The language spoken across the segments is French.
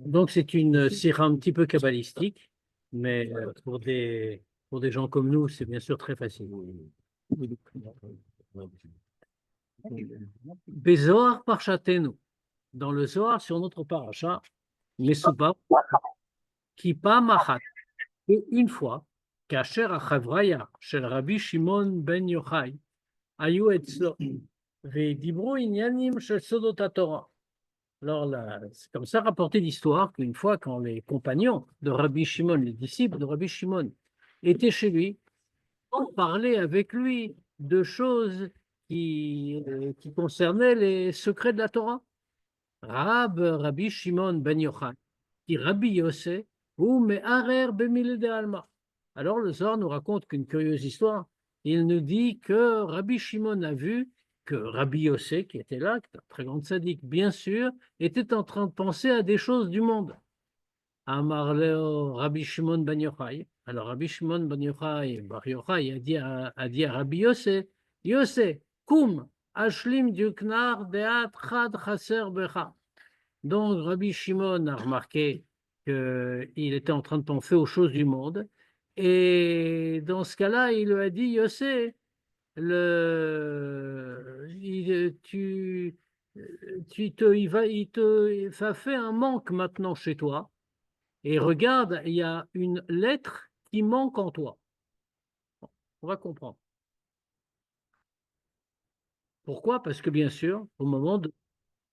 Donc, c'est une sira un petit peu kabbalistique, mais pour des gens comme nous, c'est bien sûr très facile. Bézoar Parchatenu, dans le Zohar sur notre paracha, Mesubab, Kippa Machat, et une fois, Kacher Achavraya, chez Rabbi Shimon ben Yochai, Ayu Etzlo, Vedibro Inyanim shel Sodot HaTorah. Alors là, c'est comme ça rapporté l'histoire qu'une fois, quand les compagnons de Rabbi Shimon, les disciples de Rabbi Shimon, étaient chez lui, on parlait avec lui de choses qui concernaient les secrets de la Torah. Rabbi Shimon ben Yochai, qui Rabbi Yossé, ou Me'arer bemile de Alma. Alors le Zohar nous raconte qu'une curieuse histoire. Il nous dit que Rabbi Shimon a vu que Rabbi Yossé, qui était là, qui est un très grand sadique, bien sûr, était en train de penser à des choses du monde. Amar leo Rabbi Shimon ben Yochai. Alors Rabbi Shimon ben Yochai, Bar Yochai a dit à Rabbi Yossé, Yossé, koum, ashlim duknar deat chad chaser becha. Donc Rabbi Shimon a remarqué qu'il était en train de penser aux choses du monde. Et dans ce cas-là, il lui a dit, Yossé, il te ça fait un manque maintenant chez toi. Et regarde, il y a une lettre qui manque en toi. On va comprendre. Pourquoi? Parce que bien sûr, au moment de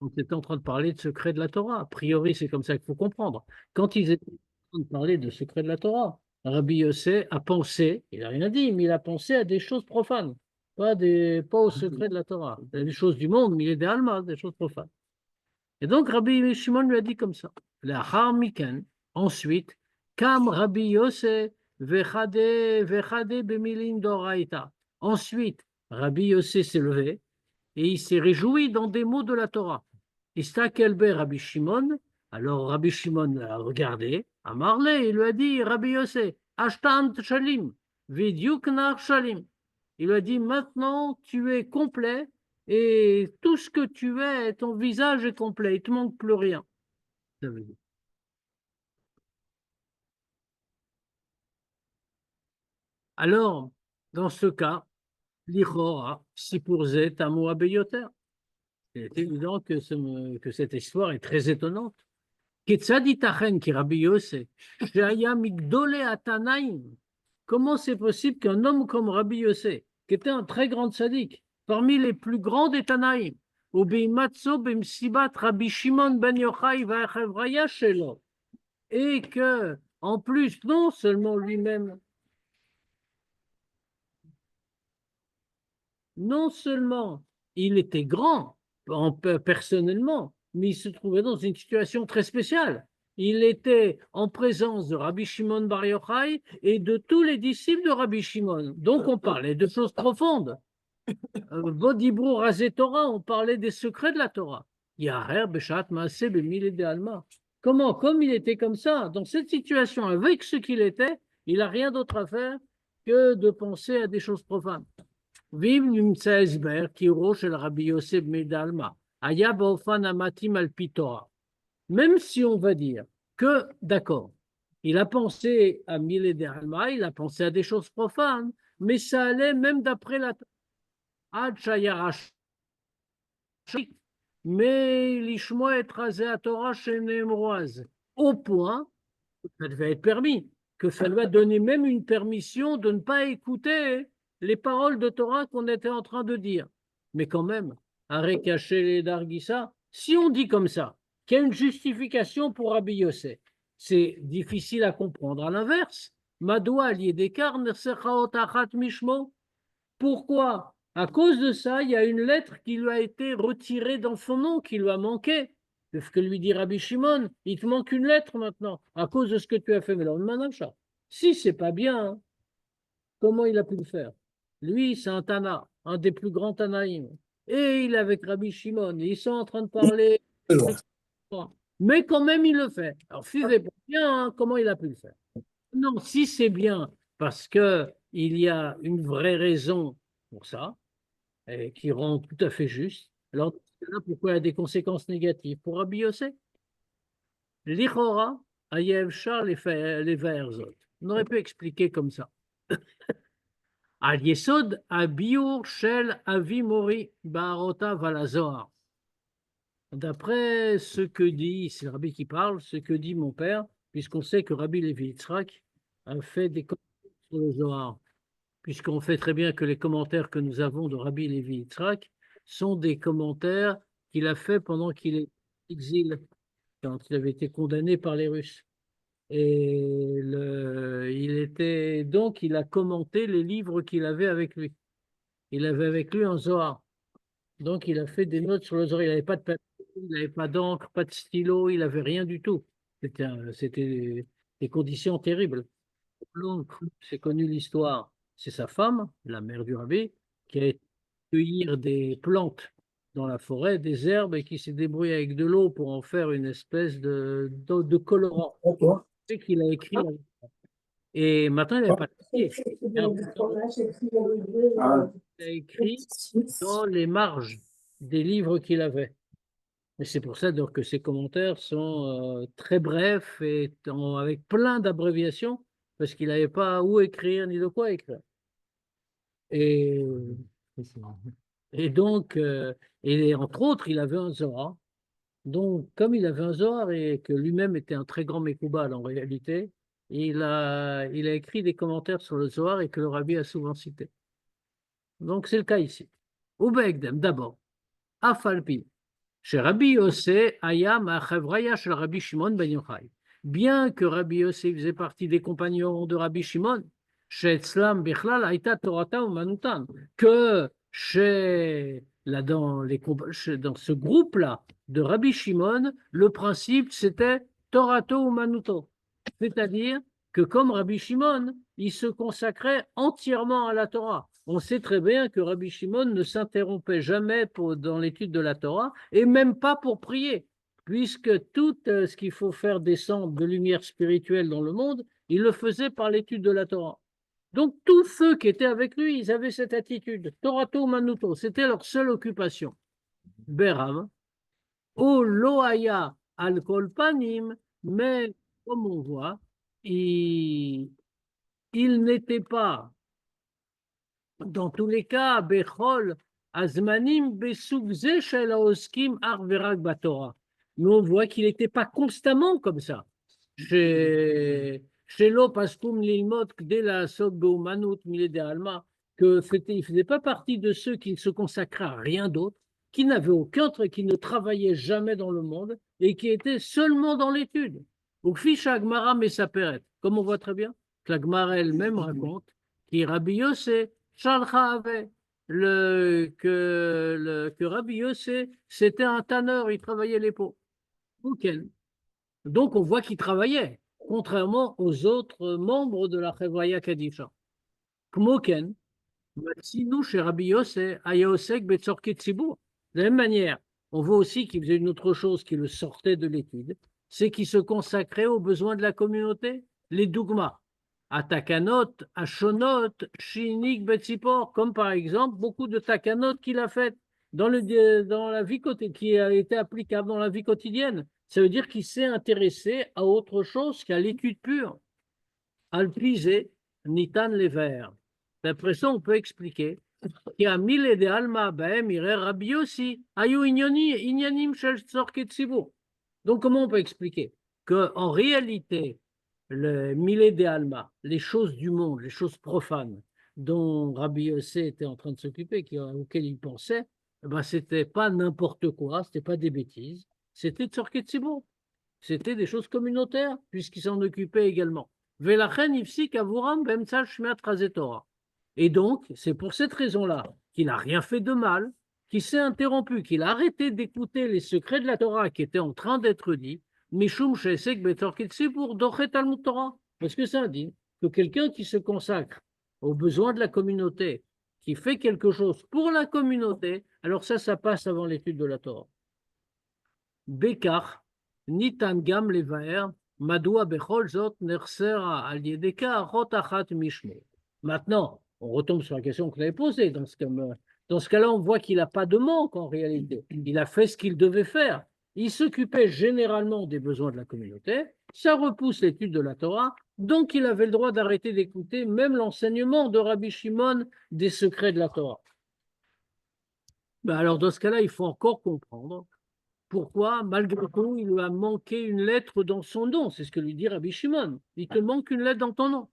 on était en train de parler de secret de la Torah. A priori, c'est comme ça qu'il faut comprendre. Quand ils étaient en train de parler de secret de la Torah, Rabbi Yossé a pensé, il n'a rien dit, mais il a pensé à des choses profanes, pas au secret de la Torah. Des choses du monde, mais il est des almas, des choses profanes. Et donc, Rabbi Shimon lui a dit comme ça. La Harmiken, ensuite, Kam Rabbi Yossé, vechade bemilin doraita. Ensuite, Rabbi Yossé s'est levé et il s'est réjoui dans des mots de la Torah. Istakelbe Rabbi Shimon, alors Rabbi Shimon l'a regardé, a marlé, il lui a dit, Rabbi Yossé, Ashtant Shalim, Vidyuknar Shalim. Il lui a dit, maintenant tu es complet et tout ce que tu es, ton visage est complet, il ne te manque plus rien. Ça veut dire. Alors, dans ce cas, l'Ichora, si pour Z, Tamo Abeyoter. C'est évident que cette histoire est très étonnante. Comment c'est possible qu'un homme comme Rabbi Yossé, qui était un très grand sadique, parmi les plus grands des Tanaïm, Rabbi Shimon ben Yochai et que, en plus, non seulement lui-même, non seulement il était grand personnellement, mais il se trouvait dans une situation très spéciale. Il était en présence de Rabbi Shimon Bar Yochai et de tous les disciples de Rabbi Shimon. Donc on parlait de choses profondes. Vodibro Razé Torah, on parlait des secrets de la Torah. Yaher Beshat Maaseh Bemile de Alma. Comment? Comme il était comme ça, dans cette situation, avec ce qu'il était, il n'a rien d'autre à faire que de penser à des choses profanes. Vive נמצא הסבר קיורו של רבי יוסף מדלמה, היה באופן המתאים על פי תורה. Même si on va dire que, d'accord, il a pensé à Mille de Alma, il a pensé à des choses profanes, mais ça allait même d'après la Ad Shayarash. Mais l'Ishmoa est rasé à Torah chez Némroise, au point, ça devait être permis, que ça lui a donné même une permission de ne pas écouter les paroles de Torah qu'on était en train de dire. Mais quand même, arrêt caché les Dargissa, si on dit comme ça, qu'il y a une justification pour Rabbi Yossé, c'est difficile à comprendre. À l'inverse, Madoua liedekar nersechaot achat mishmo. Pourquoi? À cause de ça, il y a une lettre qui lui a été retirée dans son nom, qui lui a manqué. C'est ce que lui dit Rabbi Shimon. Il te manque une lettre maintenant, à cause de ce que tu as fait. Mais alors, Manacha, si c'est pas bien, hein, comment il a pu le faire? Lui, c'est un Tana, un des plus grands Tanaïm. Et il est avec Rabbi Shimon. Et ils sont en train de parler. Mais quand même, il le fait. Alors, si c'est pas bien, hein, comment il a pu le faire? Non, si c'est bien, parce qu'il y a une vraie raison pour ça, et qui rend tout à fait juste. Alors, dans ce cas-là, pourquoi il y a des conséquences négatives? Pour Rabbi Yossé, l'Ichora, Ayev Shar, les Verzot. On aurait pu expliquer comme ça. Al Yesod, Abiur, Shel, Avi Mori, Baarota, Valazoar. D'après ce que dit, c'est le Rabbi qui parle, ce que dit mon père, puisqu'on sait que Rabbi Levi Yitzhak a fait des commentaires sur le Zohar, puisqu'on fait très bien que les commentaires que nous avons de Rabbi Levi Yitzhak sont des commentaires qu'il a fait pendant qu'il est en exil, quand il avait été condamné par les Russes. Et il a commenté les livres qu'il avait avec lui. Il avait avec lui un Zohar. Donc, il a fait des notes sur le Zohar. Il n'avait pas de papier, il n'avait pas d'encre, pas de stylo, il n'avait rien du tout. C'était des conditions terribles. L'encre, c'est connu l'histoire. C'est sa femme, la mère du rabbi, qui a été cueillir des plantes dans la forêt, des herbes, et qui s'est débrouillée avec de l'eau pour en faire une espèce de colorant. D'accord. C'est qu'il a écrit. Et maintenant, il n'avait pas de papier. Ah, Il a écrit dans les marges des livres qu'il avait. Et c'est pour ça donc, que ces commentaires sont très brefs et avec plein d'abréviations, parce qu'il n'avait pas où écrire ni de quoi écrire. Et, et donc, et entre autres, il avait un Zohar. Donc, comme il avait un Zohar et que lui-même était un très grand Mekoubal en réalité, il a écrit des commentaires sur le Zohar et que le Rabbi a souvent cité. Donc, c'est le cas ici. Ubegdem, d'abord, Afalpi, chez Rabbi Yossé, Ayam, Achevraya, chez Rabbi Shimon Ben Yochai. Bien que Rabbi Yossé faisait partie des compagnons de Rabbi Shimon, chez Tzlam Bichlal, Aïta Torata ou Manutan, que dans ce groupe-là de Rabbi Shimon, le principe c'était Torato ou Manuto. C'est-à-dire que comme Rabbi Shimon, il se consacrait entièrement à la Torah. On sait très bien que Rabbi Shimon ne s'interrompait jamais dans l'étude de la Torah, et même pas pour prier, puisque tout ce qu'il faut faire descendre de lumière spirituelle dans le monde, il le faisait par l'étude de la Torah. Donc tous ceux qui étaient avec lui, ils avaient cette attitude. Torato Manuto, c'était leur seule occupation. Beram, ou Loaya al Kolpanim, mais comme on voit, il n'était pas, dans tous les cas, Bechol, Azmanim, Besugze, Shel Haoskim, Ar Verak Batora. Mais on voit qu'il n'était pas constamment comme ça. Chez Lo Paskum Lilmot, dès la Sog Beumanut, Milede Alma, il ne faisait pas partie de ceux qui ne se consacraient à rien d'autre, qui n'avaient aucun trait, qui ne travaillaient jamais dans le monde et qui étaient seulement dans l'étude. Donc, Ficha Agmara Mesaperet, comme on voit très bien, que la Gemara elle-même raconte, qui Rabbi Yossé, Shalcha avait, que Rabbi Yossé, c'était un tanneur, il travaillait les peaux. Donc, on voit qu'il travaillait, contrairement aux autres membres de la Chevaya Kadisha. Kmoken, Matsinu chez Rabbi Yossé, Ayosek Betzorket Tzibur. De la même manière, on voit aussi qu'il faisait une autre chose qui le sortait de l'étude, c'est qu'il se consacrait aux besoins de la communauté, les dogmas. À Takanot, à Shonot, Shinik, Betzipor, comme par exemple beaucoup de Takanot qu'il a faites dans la vie qui a été applicable dans la vie quotidienne. Ça veut dire qu'il s'est intéressé à autre chose qu'à l'étude pure. Alpisé, Nitan Lever. D'après ça, on peut expliquer qu'il y a mille de Alma, Bahem, Irer, Rabbi Yossi, Ayu Inyanim, Shel Tzorket Tzibur. Donc, comment on peut expliquer qu'en réalité, le mille de Alma, les choses du monde, les choses profanes dont Rabbi Yossi était en train de s'occuper, auxquelles il pensait, ben, c'était pas n'importe quoi, c'était pas des bêtises, c'était Tzorket Tzibur. C'était des choses communautaires, puisqu'il s'en occupait également. Velachen ifsik avuram bemtsal shmiat Torah. Et donc, c'est pour cette raison-là qu'il n'a rien fait de mal, qu'il s'est interrompu, qu'il a arrêté d'écouter les secrets de la Torah qui étaient en train d'être dits, Mishum Shesek Betorkitsi pour Dochet Talmud Torah. Parce que ça indique que quelqu'un qui se consacre aux besoins de la communauté, qui fait quelque chose pour la communauté, alors ça passe avant l'étude de la Torah. Bekar, Nitan Gam Levaer, Madoua Bechol Zot Nersera Aliedeka Rotachat Mishmo. Maintenant, on retombe sur la question qu'on avait posée. Dans ce cas-là, on voit qu'il n'a pas de manque en réalité. Il a fait ce qu'il devait faire. Il s'occupait généralement des besoins de la communauté. Ça repousse l'étude de la Torah. Donc, il avait le droit d'arrêter d'écouter même l'enseignement de Rabbi Shimon des secrets de la Torah. Ben alors, dans ce cas-là, il faut encore comprendre pourquoi, malgré tout, il lui a manqué une lettre dans son nom. C'est ce que lui dit Rabbi Shimon. Il te manque une lettre dans ton nom.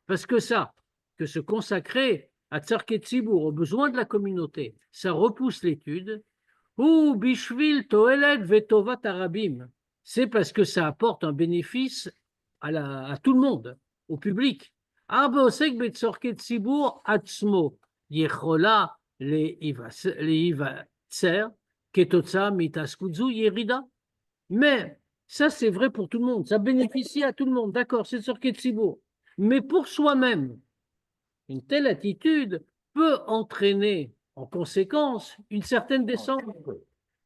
Parce que ça, que se consacrer à Tzarket Tzibour, aux besoins de la communauté, ça repousse l'étude. Ou Bishvil Toelet Vetovat Arabim. C'est parce que ça apporte un bénéfice à tout le monde, au public. Arba Osek Betzorket Tzibour Atzmo Yechola le Ivatser Ketotsa Mitaskudzu Yerida. Mais ça, c'est vrai pour tout le monde. Ça bénéficie à tout le monde. D'accord, c'est Tzorket Tzibour. Mais pour soi-même, une telle attitude peut entraîner en conséquence une certaine descente.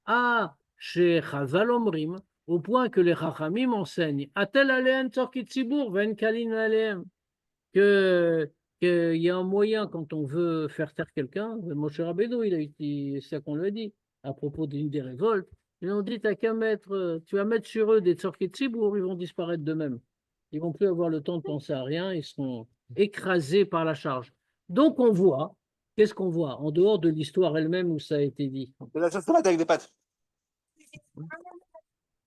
Ah, chez Chazal Omrim, au point que les Chachamim enseignent Atel aleem tzorkit tzibur ven kalin aleem, qu'il y a un moyen quand on veut faire taire quelqu'un. Moshe Rabbeinu, il a dit ça qu'on lui a dit à propos d'une des révoltes. Ils ont dit tu vas mettre sur eux des tzorkit tzibur, ils vont disparaître d'eux-mêmes. Ils vont plus avoir le temps de penser à rien, ils seront écrasés par la charge. Donc on voit, qu'est-ce qu'on voit en dehors de l'histoire elle-même où ça a été dit? De la sauce tomate avec des pâtes.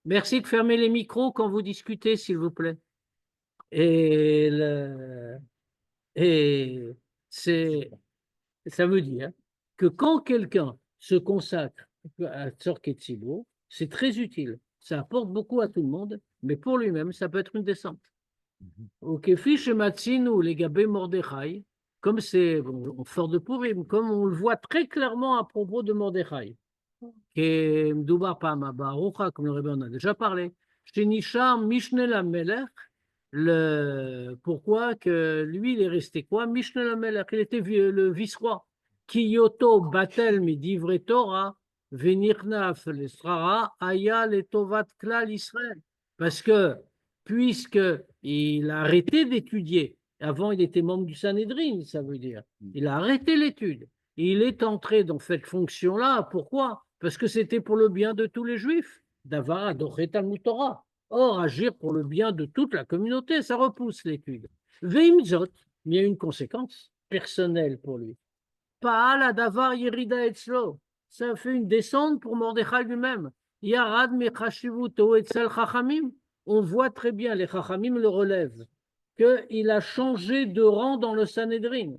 Merci de fermer les micros quand vous discutez, s'il vous plaît. Et, ça veut dire que quand quelqu'un se consacre à Tzorket Tzibur, c'est très utile. Ça apporte beaucoup à tout le monde, mais pour lui-même, ça peut être une descente. Au Kefi Shematzinu, les Gabé Mordechai, comme c'est fort de Purim, comme on le voit très clairement à propos de Mordechai, qui Mdoubar Pama Barucha, comme le Rebbe en a déjà parlé, chez Nishar Mishne la Melech, pourquoi que lui, il est resté quoi? Mishne la Melech, il était le vice-roi. Kiyoto Batel Midivre Torah, Venirnaf l'Estrara, Aya le Tovat Klal Israël. Parce que, puisqu'il a arrêté d'étudier, avant il était membre du Sanhédrin, ça veut dire, il a arrêté l'étude. Il est entré dans cette fonction-là, pourquoi? Parce que c'était pour le bien de tous les Juifs, d'avoir adoré Talmud Torah. Or, agir pour le bien de toute la communauté, ça repousse l'étude. Veimzot, il y a une conséquence personnelle pour lui. Paal Adavar Yerida Etzlo, ça fait une descente pour Mordechai lui-même. Yarad Mechashivuto Etzel Chachamim, on voit très bien, les Chachamim le relèvent, qu'il a changé de rang dans le Sanhédrin.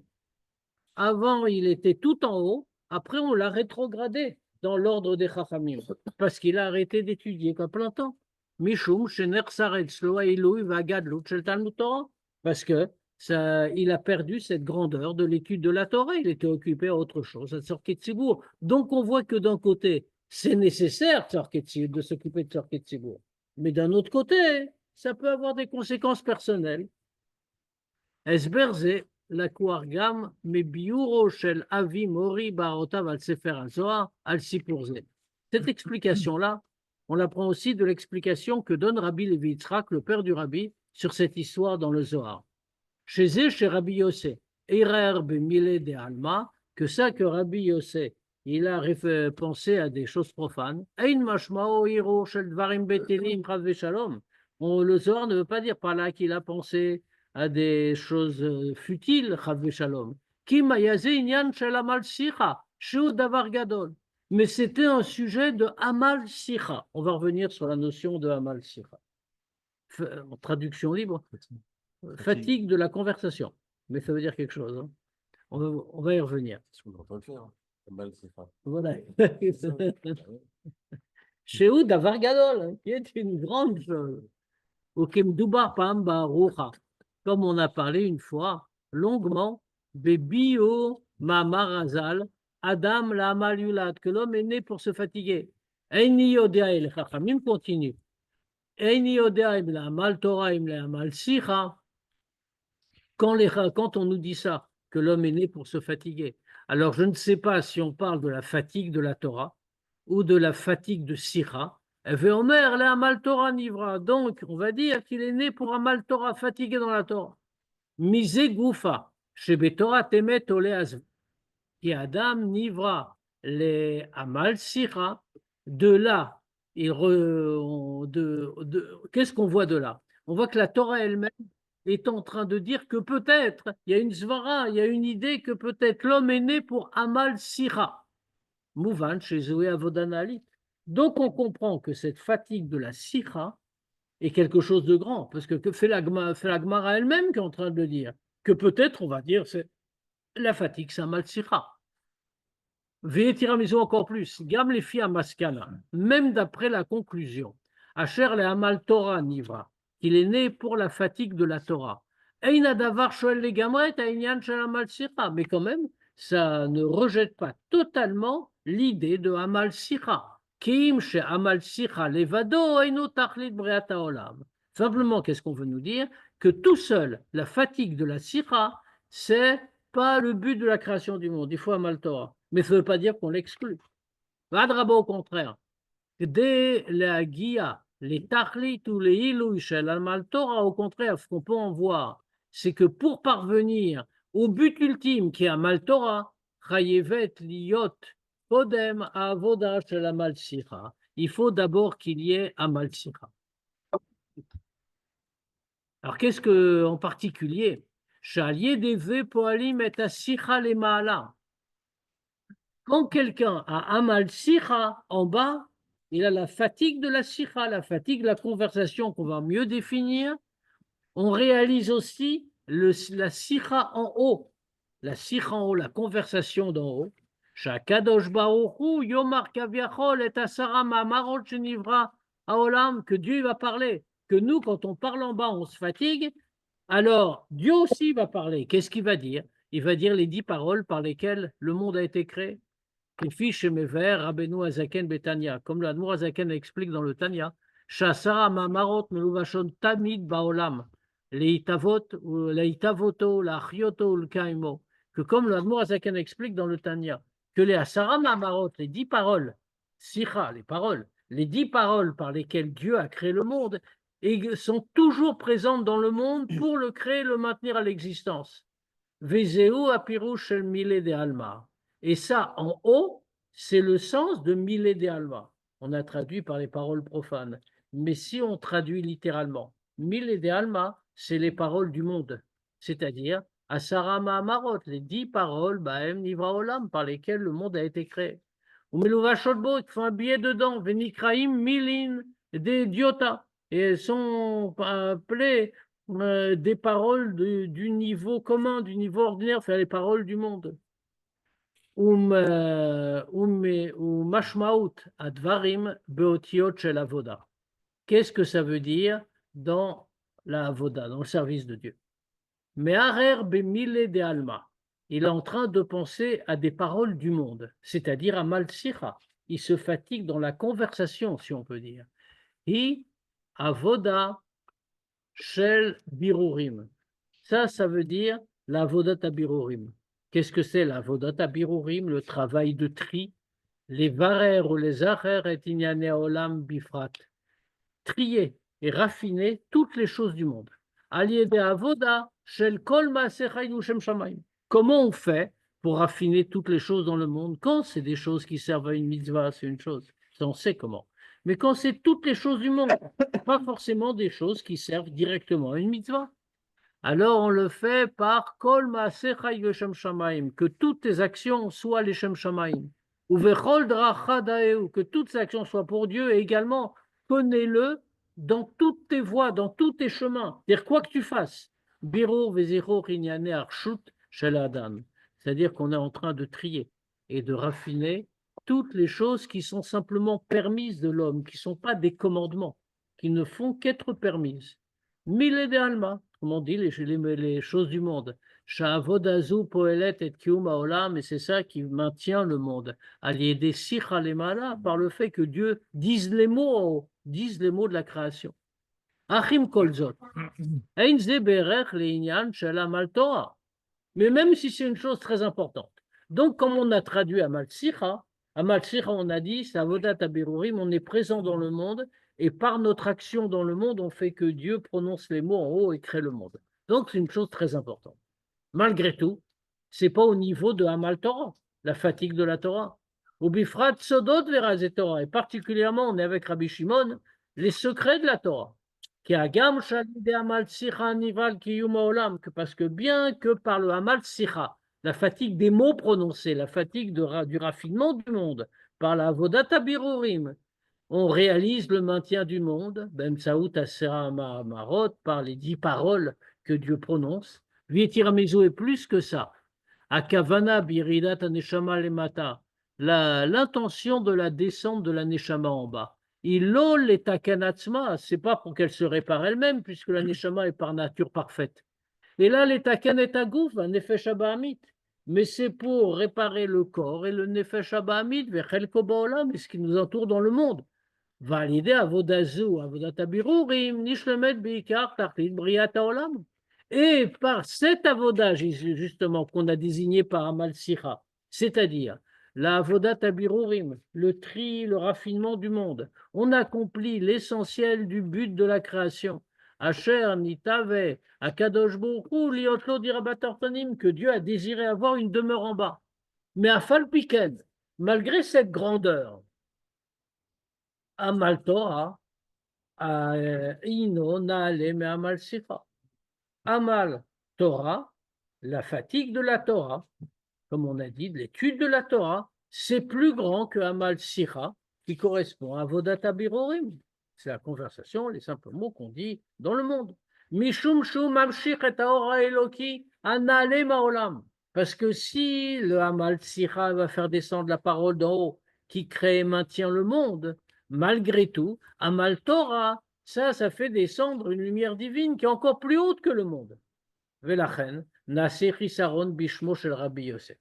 Avant, il était tout en haut, après, on l'a rétrogradé dans l'ordre des Chachamim, parce qu'il a arrêté d'étudier qu'à plein temps. Mishum, Shener Saretzlo, Ailouy, Vagadlut, Shel Talmud Torah, parce que il a perdu cette grandeur de l'étude de la Torah, il était occupé à autre chose, à Tzorket Tzibur. Donc, on voit que d'un côté, c'est nécessaire de s'occuper de Tzorket Tzibur, mais d'un autre côté, ça peut avoir des conséquences personnelles. Esberze, la Kouargam, mais biuro shel avi mori barotav al sefer al-zohar al sipurze. Cette explication-là, on l'apprend aussi de l'explication que donne Rabbi Levi Yitzhak, le père du Rabbi, sur cette histoire dans le Zohar. Chez Rabbi Yossé, Erer b'mile de alma, que ça que Rabbi Yossé, il a pensé à des choses profanes. Ein mashmao hiro shel dvarim betelim chas v'shalom. Le Zohar ne veut pas dire par là qu'il a pensé à des choses futiles, chas v'shalom. Kim ayaze inyan shel amal sicha, shu davar gadol. Mais c'était un sujet de amal sicha. On va revenir sur la notion de amal sicha. En traduction libre. Fatigue de la conversation, mais ça veut dire quelque chose. Hein. On va y revenir. C'est ce qu'on est en train de faire. Mal, c'est pas. Voilà. Chez où Davar Gadol, qui est une grande chose. Au Kemdoubar Pamba Rocha, comme on a parlé une fois, longuement, Bebio Mamarazal, Adam la Amalulad, que l'homme est né pour se fatiguer. Eini Yodea, le Chachamim continue. Eini Yodea, la Amal Torah, la Amal Sicha. Quand on nous dit ça, que l'homme est né pour se fatiguer, alors je ne sais pas si on parle de la fatigue de la Torah ou de la fatigue de Sira, Veomer, le Amal Torah Nivra. Donc, on va dire qu'il est né pour Amal Torah, fatigué dans la Torah. Mise Goufa, Shebe Torah Temet Ole Azv. Qui Adam Nivra, les Amal Sira. De là, qu'est-ce qu'on voit de là? On voit que la Torah elle-même est en train de dire que peut-être, il y a une svara, il y a une idée que peut-être l'homme est né pour Amal Sira. Mouvan, chez Zoé Avodanali. Donc on comprend que cette fatigue de la Sira est quelque chose de grand, parce que fait la Gemara elle-même qui est en train de le dire, que peut-être, on va dire, c'est la fatigue, c'est Amal Sira. Tiramisu encore plus, Gam les filles à Maskana, même d'après la conclusion, Asher le Amal Torah Nivra, qu'il est né pour la fatigue de la Torah. Eina davar shoel le gamret aïnyan shel Amal Sira, mais quand même, ça ne rejette pas totalement l'idée de Amal Sira. Kim she Amal Sira levado eino tachlit breata olam. Simplement, qu'est-ce qu'on veut nous dire? Que tout seul, la fatigue de la Sira, c'est pas le but de la création du monde. Il faut Amal Torah. Mais ça ne veut pas dire qu'on l'exclut. Vadraba, au contraire. Dès la guia, les tachlit ou les ilouy shel Amal Torah, au contraire, ce qu'on peut en voir, c'est que pour parvenir au but ultime qui est Amal Torah, chayevet liot kodem avoda shel Amal Sira. Il faut d'abord qu'il y ait Amal Sira. Alors, qu'est-ce que, en particulier, Shalier des vœux poalim et à Sira les Maala. Quand quelqu'un a Amal Sira en bas, il a la fatigue de la Sira, la fatigue de la conversation qu'on va mieux définir. On réalise aussi la Sira en haut, la Sira en haut, la conversation d'en haut. Shakadosh Baruchu Yomar Kaviachol et Asara Mamarot Shenivra Haolam, que Dieu va parler. Que nous, quand on parle en bas, on se fatigue. Alors, Dieu aussi va parler. Qu'est-ce qu'il va dire? Il va dire les 10 paroles par lesquelles le monde a été créé. Comme l'Admour Azaken explique dans le Tanya, Shasara Mamarot Meluvashon Tamid Baolam, Leitavoto, la Chioto, le Kaimo, que comme l'Admour Azaken explique dans le Tanya, que les Asara Mamarot, les 10 paroles, Sicha, les paroles, les 10 paroles par lesquelles Dieu a créé le monde, et sont toujours présentes dans le monde pour le créer, le maintenir à l'existence. Vezeu apirouche el mile de alma. Et ça, en haut, c'est le sens de mille de alma. On a traduit par les paroles profanes. Mais si on traduit littéralement, mille de alma, c'est les paroles du monde. C'est-à-dire, Asara Mahamarot, les 10 paroles, Baem Nivra Olam, par lesquelles le monde a été créé. Ou Melouva Shodbo, il faut un billet dedans, Venikraim Milin, des Diota. Et elles sont appelées des paroles du niveau commun, du niveau ordinaire, c'est les paroles du monde. Ou mashmaut advarim beotiot shel avoda. Qu'est-ce que ça veut dire dans la avoda, dans le service de Dieu? Mais arer bemile de alma. Il est en train de penser à des paroles du monde, c'est-à-dire à Malsira. Il se fatigue dans la conversation, si on peut dire. Et avoda shel birurim. Ça veut dire la vodata birurim. Qu'est-ce que c'est la vodata birurim? Le travail de tri. Les varer ou les acher et inyane olam bifrat. Trier et raffiner toutes les choses du monde. Aliede avoda shel kol maasechaynu shem shamayim. Comment on fait pour raffiner toutes les choses dans le monde? Quand c'est des choses qui servent à une mitzvah, c'est une chose. Ça, on sait comment. Mais quand c'est toutes les choses du monde, pas forcément des choses qui servent directement à une mitzvah. Alors on le fait par kol maasechai shem shamayim, que toutes tes actions soient les shem shamayim. Ou vechol dracha daeu, que toutes ces actions soient pour Dieu, et également connais-le dans toutes tes voies, dans tous tes chemins. C'est-à-dire quoi que tu fasses. Biro vezero rinyane arshut shel adam. C'est-à-dire qu'on est en train de trier et de raffiner toutes les choses qui sont simplement permises de l'homme, qui ne sont pas des commandements, qui ne font qu'être permises. Mille de alma, comme on dit, les choses du monde. Sha'avodazu poelet et kium haolam, et c'est ça qui maintient le monde. Allié des sicha lemala, par le fait que Dieu dise les mots de la création. Achim kolzot. Ein ze berech leinyan shel amal Torah. Mais même si c'est une chose très importante. Donc, comme on a traduit Amal Sicha, Amal Sikha, on a dit, c'est Avodat Abirurim, on est présent dans le monde, et par notre action dans le monde, on fait que Dieu prononce les mots en haut et crée le monde. Donc, c'est une chose très importante. Malgré tout, c'est pas au niveau de Amal Torah, la fatigue de la Torah. Ou Bifrat Sodot Verazé Torah, et particulièrement, on est avec Rabbi Shimon, les secrets de la Torah. Qui a gam shalide Amal Sikha Nival Kiyuma Olam, parce que bien que par le Amal Sikha, la fatigue des mots prononcés, la fatigue du raffinement du monde, par la Avodat Abirurim, on réalise le maintien du monde, Ben Saout Asera Marot, par les 10 paroles que Dieu prononce. Vietiramizu est plus que ça. Akavana Biridat Aneshama Lemata, l'intention de la descente de la Neshama en bas. Ilol et Takanatsma, c'est pas pour qu'elle se répare elle-même, puisque la Neshama est par nature parfaite. Et là, les takan et tagouf, un nefesh abahamit. Mais c'est pour réparer le corps et le nefesh abahamit, vechel kobaolam, et ce qui nous entoure dans le monde. Validé avodazu, avodatabirurim, nishlemet beikar tartit briata olam. Et par cet avodage, justement, qu'on a désigné par Amal Sikha, c'est-à-dire la avodat-abirurim, le tri, le raffinement du monde, on accomplit l'essentiel du but de la création. Asher nitave, akadosh borou, liotlo dirabatortonim, que Dieu a désiré avoir une demeure en bas. Mais à Falpiken, malgré cette grandeur, Amal Torah, ino naale me Amal Sikha. Amal Torah, la fatigue de la Torah, comme on a dit, de l'étude de la Torah, c'est plus grand que Amal Sikha, qui correspond à Avodat Abirurim. C'est la conversation, les simples mots qu'on dit dans le monde. Mishum shum amshich et haora eloki anale maolam. Parce que si le Amal Sikha va faire descendre la parole d'en haut, qui crée et maintient le monde, malgré tout, Amal Torah, ça fait descendre une lumière divine qui est encore plus haute que le monde. Velachen, Naseh Chisaron Bishmo shel Rabbi Yosef.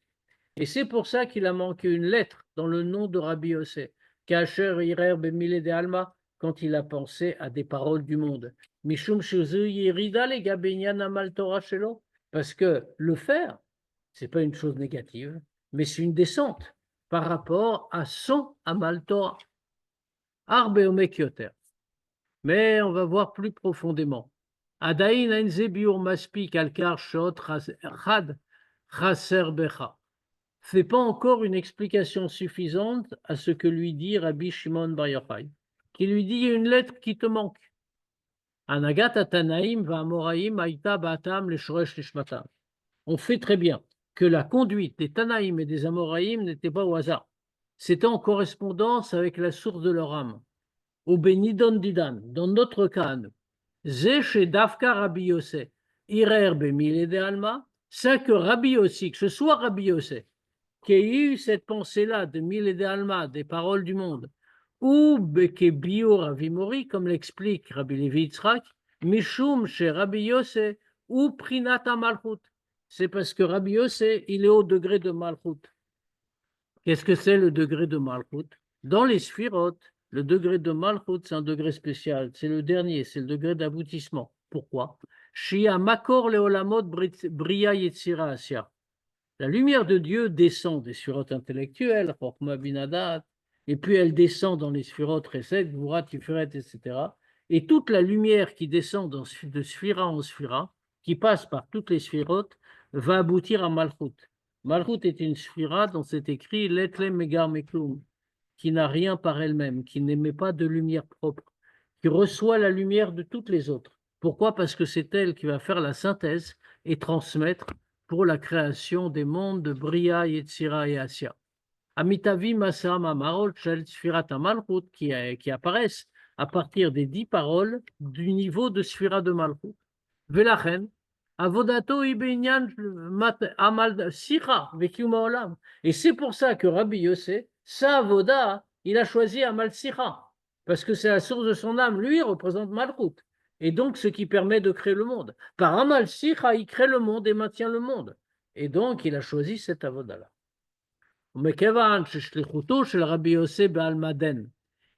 Et c'est pour ça qu'il a manqué une lettre dans le nom de Rabbi Yosef, Kacher Irer Bemile de Alma, quand il a pensé à des paroles du monde. Mishum Shuzu Yerida le Gabenyan Amal Torah Shelo. Parce que le faire, c'est pas une chose négative, mais c'est une descente par rapport à son Amal Torah. Arbe Omekyoter. Mais on va voir plus profondément. Adain Enze Biur Maspi Kalkar Shot Chad Chaser Becha. Fait pas encore une explication suffisante à ce que lui dit Rabbi Shimon Bar Yochai, qui lui dit une lettre qui te manque. Anagat Atanaim va Amoraim Aïta Batam le Shoresh Lishmatam. On fait très bien que la conduite des Tanaïm et des Amoraïm n'était pas au hasard. C'était en correspondance avec la source de leur âme. Au Benidon Didan, dans notre cas, Zéche Dafka Rabbi Yosef, Irer Bemile de Alma, c'est que Rabbi Yosef, que ce soit Rabbi Yosef, qui a eu cette pensée-là de Mille et de Alma, des paroles du monde, ou Bekebio Ravimori, comme l'explique Rabbi Levi Yitzhak, Mishum chez Rabbi Yosef, ou Prinata Malchut. C'est parce que Rabbi Yosef, il est au degré de Malchut. Qu'est-ce que c'est le degré de Malchut? Dans les Sphirot, le degré de Malchut, c'est un degré spécial. C'est le dernier, c'est le degré d'aboutissement. Pourquoi? Shia Makor Leolamot Bria Yetzira Asya. La lumière de Dieu descend des sphirotes intellectuelles, Chokma Binadat, et puis elle descend dans les sphirotes Chesed, Gvura, Tiferet, etc. Et toute la lumière qui descend de sphira en sphira, qui passe par toutes les sphirotes, va aboutir à Malchut. Malchut est une sphira dont c'est écrit Letlem Megar Meklum, qui n'a rien par elle-même, qui n'émet pas de lumière propre, qui reçoit la lumière de toutes les autres. Pourquoi? Parce que c'est elle qui va faire la synthèse et transmettre pour la création des mondes de Bria, Yetzira et Asya. Amitavi, Masama, Marol, Shel, Sfirat, Malchut, qui apparaissent à partir des 10 paroles du niveau de Sfira de Malchut. Velachen, Avodato Ibeinyan Amal Sikha, Vekiuma Olam. Et c'est pour ça que Rabbi Yosef, sa Avoda, il a choisi Amal Sikha, parce que c'est la source de son âme. Lui, il représente Malchut. Et donc, ce qui permet de créer le monde. Par Amal Sikha, il crée le monde et maintient le monde. Et donc, il a choisi cette avoda-là.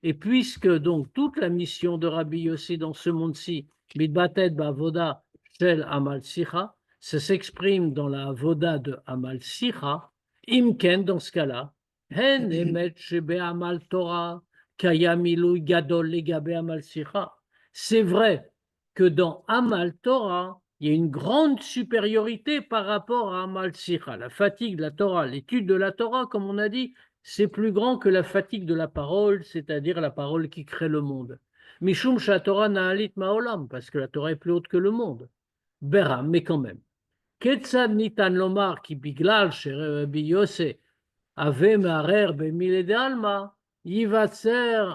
Et puisque donc toute la mission de Rabbi Yossi dans ce monde-ci, Midbatet Bavoda Shel Amal Sikha, ça s'exprime dans la avoda de Amal Sikha, Imken dans ce cas-là, Hen emet shebe'amal Torah, kayam ilui gadol legabe amal sicha. C'est vrai que dans Amal Torah, il y a une grande supériorité par rapport à Amal Sicha. La fatigue de la Torah, l'étude de la Torah, comme on a dit, c'est plus grand que la fatigue de la parole, c'est-à-dire la parole qui crée le monde. Mishum Torah na'alit ma'olam, parce que la Torah est plus haute que le monde. Beram, mais quand même. Ketzad nitan lomar ki biglal Rabbi Yosef ave ma'arer b'mile de alma yivatser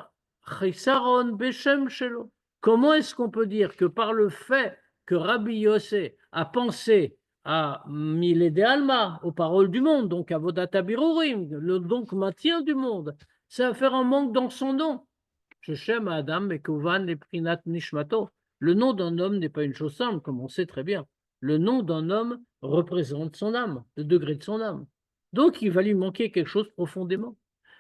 chisaron beshem shelo. Comment est-ce qu'on peut dire que par le fait que Rabbi Yosef a pensé à mile de alma, aux paroles du monde, donc à Vodata Birurim, le donc maintien du monde, ça va faire un manque dans son nom. Sheshem Adam et Kovan et Prinat Nishmato. Le nom d'un homme n'est pas une chose simple, comme on sait très bien. Le nom d'un homme représente son âme, le degré de son âme. Donc il va lui manquer quelque chose profondément.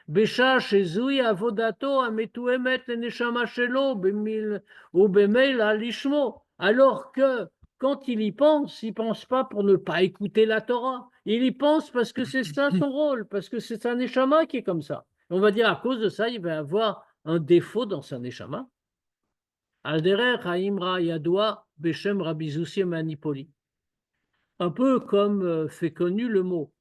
Besha Shezui Avodato Ametu Emet Neshama Shelo Bemil ou Bemel Alishmo. Alors que quand il pense pas pour ne pas écouter la Torah. Il y pense parce que c'est ça son rôle, parce que c'est un Neshama qui est comme ça. On va dire à cause de ça, il va avoir un défaut dans sa Neshama. Alderer Haimra Yadoua Beshem Rabbi Zoussi Manipoli. Un peu comme fait connu le mot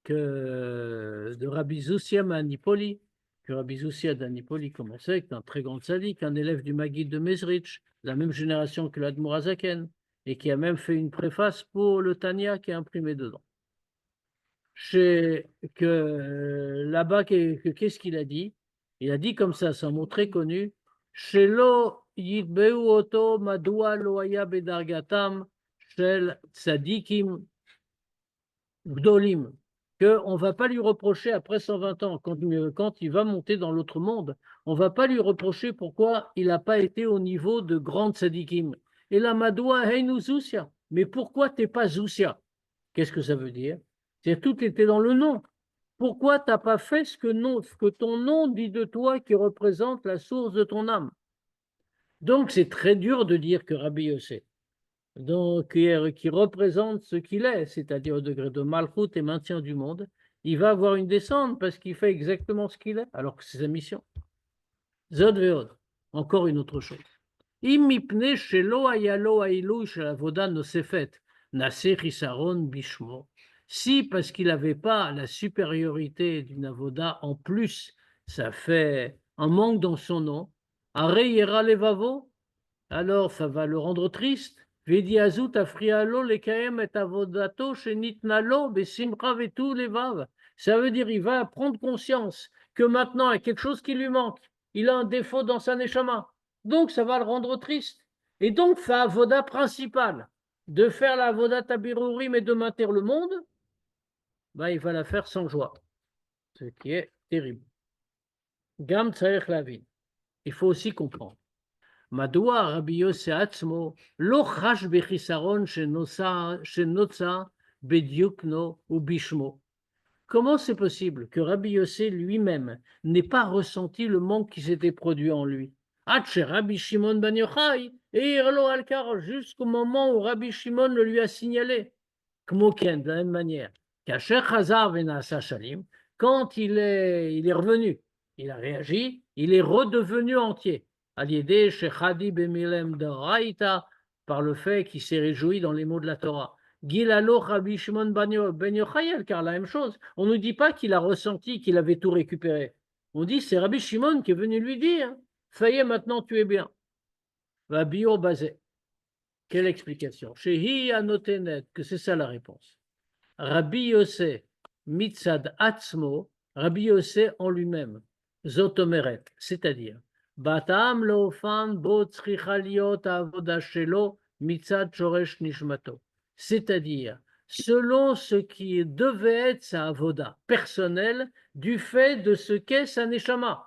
de Rabbi Zoussi Manipoli, que Rabbi Zoussi d'Anipoli commençait avec un très grand sadique, un élève du Maguide de Mezrich, la même génération que l'Admour Azaken, et qui a même fait une préface pour le Tania qui est imprimé dedans. Là-bas, qu'est-ce qu'il a dit? Il a dit comme ça, c'est un mot très connu. Shelo yitbeu oto madua lo haya bedargatam shel tzadikim gdolim. Qu'on ne va pas lui reprocher après 120 ans, quand il va monter dans l'autre monde, on ne va pas lui reprocher pourquoi il n'a pas été au niveau de grands tzadikim. Et la madoua heinu zoussia. Mais pourquoi tu n'es pas zoussia? Qu'est-ce que ça veut dire? C'est tout était dans le nom. Pourquoi tu n'as pas fait ce que ton nom dit de toi qui représente la source de ton âme? Donc c'est très dur de dire que Rabbi Yosef, donc, qui représente ce qu'il est, c'est-à-dire au degré de Malchut et maintien du monde, il va avoir une descente parce qu'il fait exactement ce qu'il est, alors que c'est sa mission. Zod veod, encore une autre chose. Imipne shelo ayalo ailu shel avoda nosefet, naseh chisaron bishmo. Si, parce qu'il n'avait pas la supériorité d'une avoda en plus, ça fait un manque dans son nom, are yera levavo, alors ça va le rendre triste. Vedi azut afrialo lekaem et avodato shenitnalo besimcha vetu levav. Ça veut dire il va prendre conscience que maintenant il y a quelque chose qui lui manque. Il a un défaut dans sa neshama. Donc ça va le rendre triste. Et donc sa avoda principale, de faire la avoda tabirurim et de maintenir le monde, bah, il va la faire sans joie. Ce qui est terrible. Gam tzarech lavin. Il faut aussi comprendre. מדוע רבי יוסי עצמו לא חש בחיסרון שנוצר בדיוקנו ובשמו? Comment c'est possible que Rabbi Yosef lui-même n'ait pas ressenti le manque qui s'était produit en lui? Rabbi Shimon ben Yochai et Irlo Alkar jusqu'au moment où Rabbi Shimon le lui a signalé. Kmoken, de la même manière. Kacher Chazar Venasa Shalim, quand il est revenu, il a réagi, il est redevenu entier. Aliédé Shechadi Bemilem de Raïta, par le fait qu'il s'est réjoui dans les mots de la Torah. Gilalo Rabbi Shimon ben Yochai, car la même chose. On ne nous dit pas qu'il a ressenti qu'il avait tout récupéré. On dit c'est Rabbi Shimon qui est venu lui dire ça y est, maintenant tu es bien. Rabbi Obazé. Quelle explication? Shehi Anotenet, que c'est ça la réponse. Rabbi Yosef Mitzad Atzmo, Rabbi Yosef en lui-même, Zotomeret, c'est-à-dire Batam Lofan Bo Tzrichaliot Avoda Shelo Mitzad Shoresh Nishmato, c'est-à-dire selon ce qui devait être sa avoda personnelle du fait de ce qu'est sa neshama.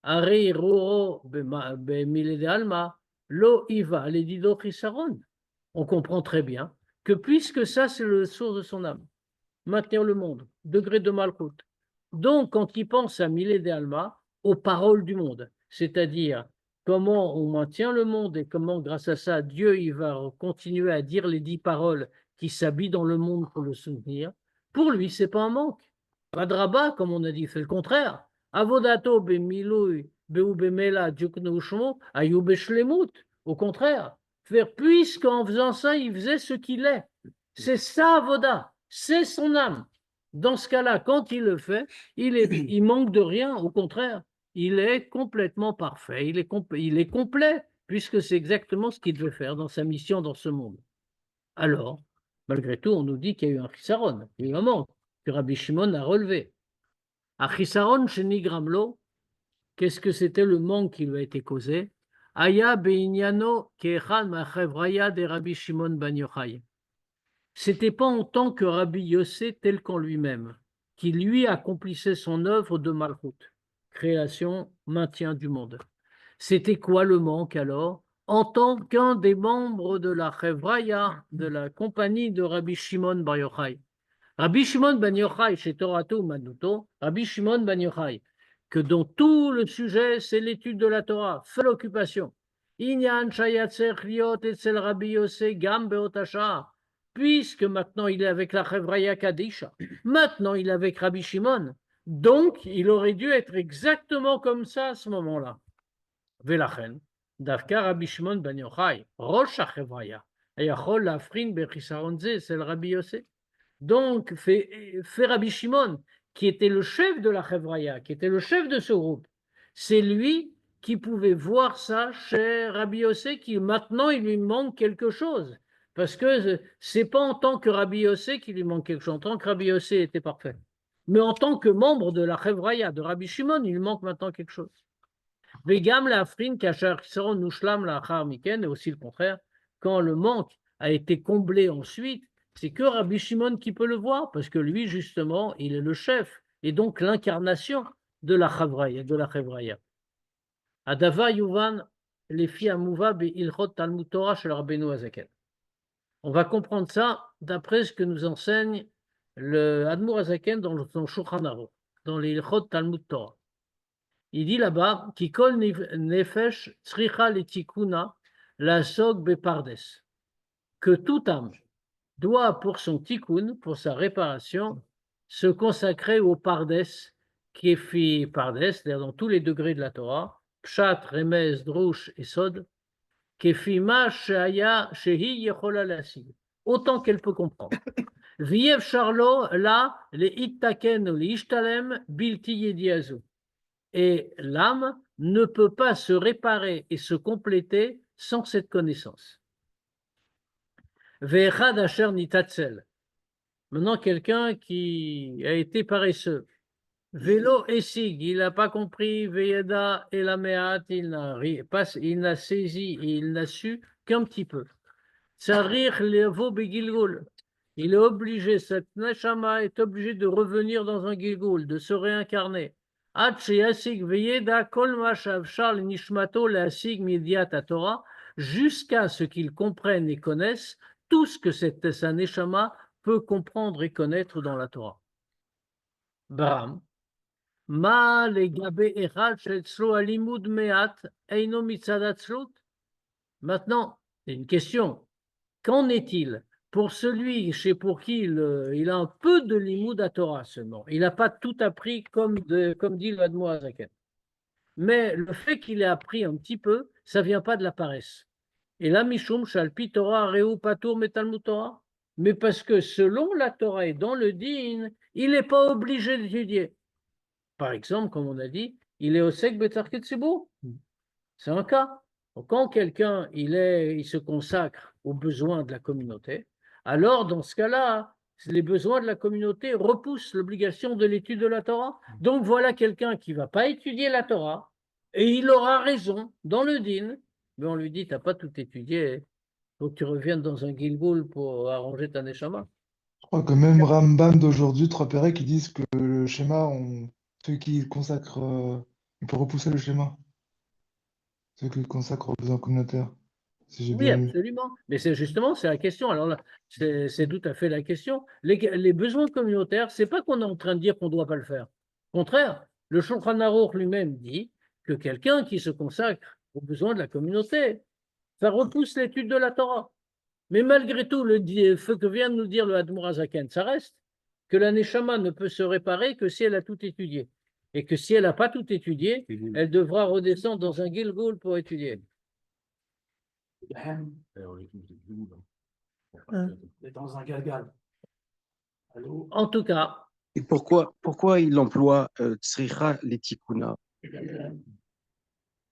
Ari Ruro Bemile de Alma, Lo Iva Ledido Chisaron. On comprend très bien que puisque ça c'est le source de son âme, maintenir le monde, degré de Malchut. Donc quand il pense à Mile de Alma, aux paroles du monde, c'est-à-dire comment on maintient le monde et comment grâce à ça Dieu il va continuer à dire les 10 paroles qui s'habillent dans le monde pour le soutenir, pour lui c'est pas un manque. Pas de rabat, comme on a dit, c'est le contraire. Avodato bemilui beubemela djuknushmo ayu beshlemut. Au contraire, faire puisqu'en faisant ça, il faisait ce qu'il est. C'est ça, avoda, c'est son âme. Dans ce cas-là, quand il le fait, il manque de rien. Au contraire, il est complètement parfait. Il est complet, puisque c'est exactement ce qu'il devait faire dans sa mission dans ce monde. Alors, malgré tout, on nous dit qu'il y a eu un chisaron, il y a eu un manque que Rabbi Shimon a relevé. A chisaron sheni gramlo, qu'est-ce que c'était le manque qui lui a été causé? Aya beinyano ke'echad ma'chevraya de Rabbi Shimon ben Yochai. C'était pas en tant que Rabbi Yossé tel qu'en lui-même, qui lui accomplissait son œuvre de Malchut, création, maintien du monde. C'était quoi le manque alors? En tant qu'un des membres de la Chevraya, de la compagnie de Rabbi Shimon Bar Yochai. Rabbi Shimon ben Yochai, chez Torato Manuto, Rabbi Shimon ben Yochai, que dans tout le sujet, c'est l'étude de la Torah, fait l'occupation. Inyan shayatzer liot etzel Rabbi Yossé gam beotasha. Puisque maintenant il est avec la Chevraya Kadisha, maintenant il est avec Rabbi Shimon, donc il aurait dû être exactement comme ça à ce moment-là. ולכן, דווקא רבי שמעון בן יוחאי, ראש החבריה, היכול להבחין בחיסרון זה אצל רבי יוסף. Donc, fait Rabbi Shimon, qui était le chef de la Chevraya, qui était le chef de ce groupe, c'est lui qui pouvait voir ça chez Rabbi Yossé, qui maintenant il lui manque quelque chose. Parce que c'est pas en tant que Rabbi Yossé qu'il lui manque quelque chose, en tant que Rabbi Yossé était parfait. Mais en tant que membre de la Chevraya, de Rabbi Shimon, il lui manque maintenant quelque chose. Vegam la Afrin Kachar Chisaron Nushlam la Achar Miken, et aussi le contraire, quand le manque a été comblé ensuite, c'est que Rabbi Shimon qui peut le voir, parce que lui, justement, il est le chef, et donc l'incarnation de la Chevraya. Adava Yuvan, les filles Amouva Ilchot Talmud Torah chez le Rabbeinu Azaken. On va comprendre ça d'après ce que nous enseigne le Admour Azaken dans le Shulchan Aruch, dans les Ilchot Talmud Torah. Il dit là-bas, Kikol nefesh tzricha letikuna la sog bepardes, que toute âme doit pour son tikkun, pour sa réparation, se consacrer au pardes, qui est fi pardes, c'est-à-dire dans tous les degrés de la Torah, pshat, remez, drush et sod, qui est fi ma sheaya shehi yechola lasig, autant qu'elle peut comprendre. Viev charlo la le ittaken ou le ishtalem bilti yediazu. Et l'âme ne peut pas se réparer et se compléter sans cette connaissance. Ve'echad asher nitatzel. Maintenant, quelqu'un qui a été paresseux. Vélo esig, il n'a pas compris. Ve'yeda elameat, il n'a saisi et il n'a su qu'un petit peu. Tsarir levo begilgul. Il est obligé, cette neshama est obligé de revenir dans un gilgul, de se réincarner. Jusqu'à ce qu'il comprenne et connaisse tout ce que sa neshama peut comprendre et connaître dans la Torah. Bram. Ma legabe echad shetzlo alimud meat eino mitzadat tzlut. Maintenant, une question. Qu'en est-il pour celui pour qui il a un peu de limoud à Torah seulement? Il n'a pas tout appris comme dit le Admour Azaken. Mais le fait qu'il ait appris un petit peu, ça ne vient pas de la paresse. Et là, Mishum, Shalpi Torah, Reu Patour, Metalmud Torah. Mais parce que selon la Torah et dans le Din, il n'est pas obligé d'étudier. Par exemple, comme on a dit, il est au Sek Betarket Tzibur. C'est un cas. Donc, quand quelqu'un il se consacre aux besoins de la communauté, alors dans ce cas-là, les besoins de la communauté repoussent l'obligation de l'étude de la Torah. Donc voilà quelqu'un qui ne va pas étudier la Torah, et il aura raison dans le Din, mais on lui dit, tu n'as pas tout étudié, il faut que tu reviennes dans un Gilgul pour arranger ta neshama. Je crois que même Rambam d'aujourd'hui, Trois Pérets, qui disent que le schéma, ceux qui consacrent, il peut repousser le schéma. Ceux qui consacrent aux besoins communautaires, si j'ai Oui, bien lu. absolument. Mais c'est justement, c'est la question. Alors là, c'est tout à fait la question. Les besoins communautaires, c'est pas qu'on est en train de dire qu'on ne doit pas le faire. Au contraire, le Shulchan Aruch lui-même dit que quelqu'un qui se consacre aux besoins de la communauté, ça repousse l'étude de la Torah. Mais malgré tout, ce que vient de nous dire le Admour Azaken, ça reste que la Neshama ne peut se réparer que si elle a tout étudié. Et que si elle n'a pas tout étudié, elle devra redescendre dans un Gilgul pour étudier. Dans un galgal. Allô? En tout cas, Et pourquoi il emploie Tsricha Letikuna?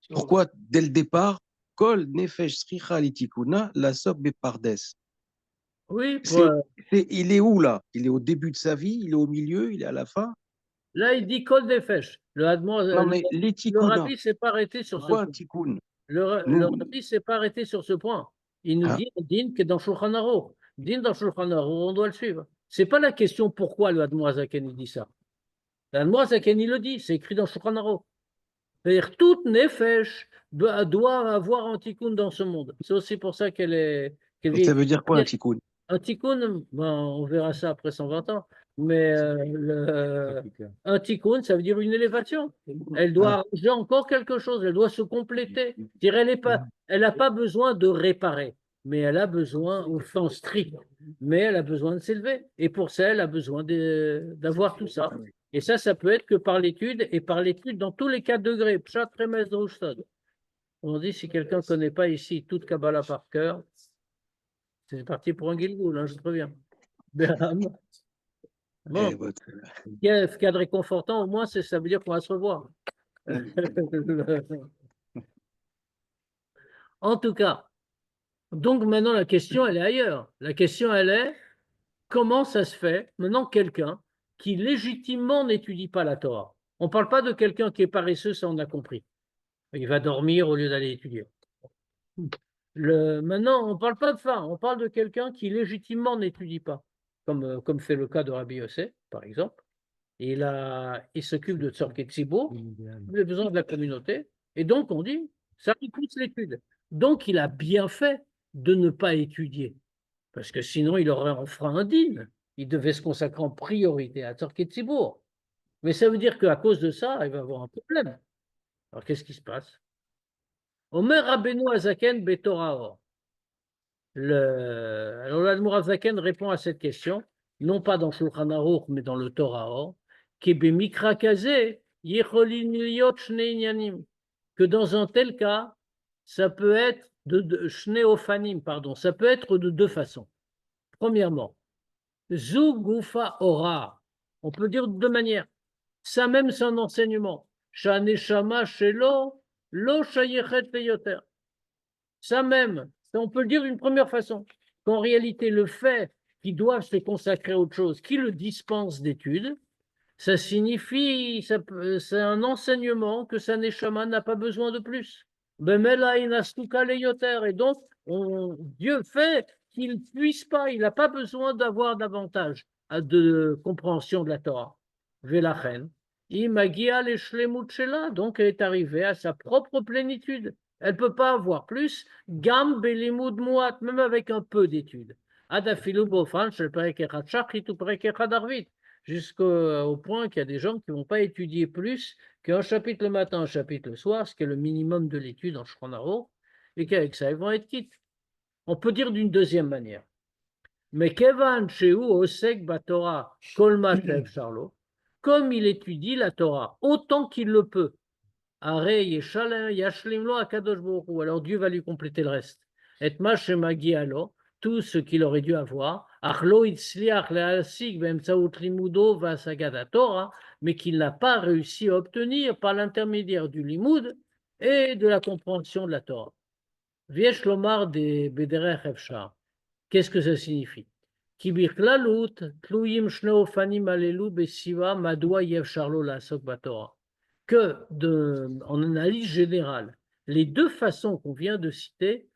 Pourquoi, dès le départ, Kol Nefesh Tsricha Letikuna, la Sok Bepardes? oui, Il est où là? Il est au début de sa vie? Il est au milieu? Il est à la fin? là il dit Kol Defesh. Non, mais Le Letikuna, rabbi ne s'est pas arrêté sur ce pourquoi point. Tikkun? Le Nous- rabbi s'est pas arrêté sur ce point. Il nous Ah. dit, Din, que dans Shulchan Aruch. Din dans Shulchan Aruch, on doit le suivre. C'est pas la question pourquoi le Admoazaken il dit ça. L'Admoazaken il le dit, c'est écrit dans Shulchan Aruch. C'est-à-dire toute Nefesh doit avoir un tikkun dans ce monde. C'est aussi pour ça qu'elle est. Et ça veut dire quoi un Tikkun? Un tikkun, ben, on verra ça après 120 ans. Mais un tikkun, ça veut dire une élévation. Elle doit arranger encore quelque chose, elle doit se compléter. Elle n'a pas besoin de réparer, mais elle a besoin, au sens strict, mais elle a besoin de s'élever. Et pour ça, elle a besoin d'avoir tout ça. Et ça peut être que par l'étude, et par l'étude dans tous les 4 degrés. Pshat, Remez, Roustad. On dit, si quelqu'un ne connaît pas ici toute Kabbalah par cœur, c'est parti pour un Gilgoul, hein, je te préviens. Bon, Eh, votre- ce qu'il y a de réconfortant, au moins, ça veut dire qu'on va se revoir. En tout cas, donc maintenant, la question, elle est ailleurs. La question, elle est, comment ça se fait, maintenant, quelqu'un qui légitimement n'étudie pas la Torah? On ne parle pas de quelqu'un qui est paresseux, ça on a compris. Il va dormir au lieu d'aller étudier. Maintenant, on ne parle pas de ça, on parle de quelqu'un qui légitimement n'étudie pas, comme fait le cas de Rabbi Yossé, par exemple. Il s'occupe de Tzorkei Tzibur, il a besoin de la communauté, et donc on dit, ça lui coûte l'étude. Donc il a bien fait de ne pas étudier, parce que sinon il aurait enfreint un din. Il devait se consacrer en priorité à Tzorkei Tzibur. Mais ça veut dire qu'à cause de ça, il va avoir un problème. Alors qu'est-ce qui se passe? Omer Rabbeinu Azaken Betoraor. Alors l'Admour Azaken répond à cette question, non pas dans Shulchan Aruch, mais dans le Torah, que dans un tel cas, ça peut être ça peut être de 2 façons. Premièrement, Zu Gufa Ora, on peut dire de 2 manières. Ça même, c'est un enseignement. Shaneshama Shelo, Lo Shayechet Leyoter. Ça même, on peut le dire d'une première façon, qu'en réalité, le fait qu'ils doivent se consacrer à autre chose, qui le dispense d'études, ça signifie, c'est un enseignement que sa neshama n'a pas besoin de plus. Et donc, Dieu fait qu'il ne puisse pas, il n'a pas besoin d'avoir davantage de compréhension de la Torah. Velachen, imagia les shlemut shela, donc elle est arrivée à sa propre plénitude. Elle ne peut pas avoir plus, gam belimud muat, même avec un peu d'études. Adafilu bofan, shel perek echad shachrit ou perek echad arvit, jusqu'au point qu'il y a des gens qui ne vont pas étudier plus qu'un chapitre le matin, un chapitre le soir, ce qui est le minimum de l'étude en Shulchan Aruch, et qu'avec ça, ils vont être quittes. On peut dire d'une deuxième manière. Mais Kevan Sheu Osek Batora Kolmatev Charlot, comme il étudie la Torah autant qu'il le peut, alors Dieu va lui compléter le reste. Et alo, tout ce qu'il aurait dû avoir, mais qu'il n'a pas réussi à obtenir par l'intermédiaire du limoud et de la compréhension de la Torah. Viesh lomar de bederech efshar. Qu'est-ce que ça signifie? En analyse générale, les 2 façons qu'on vient de citer,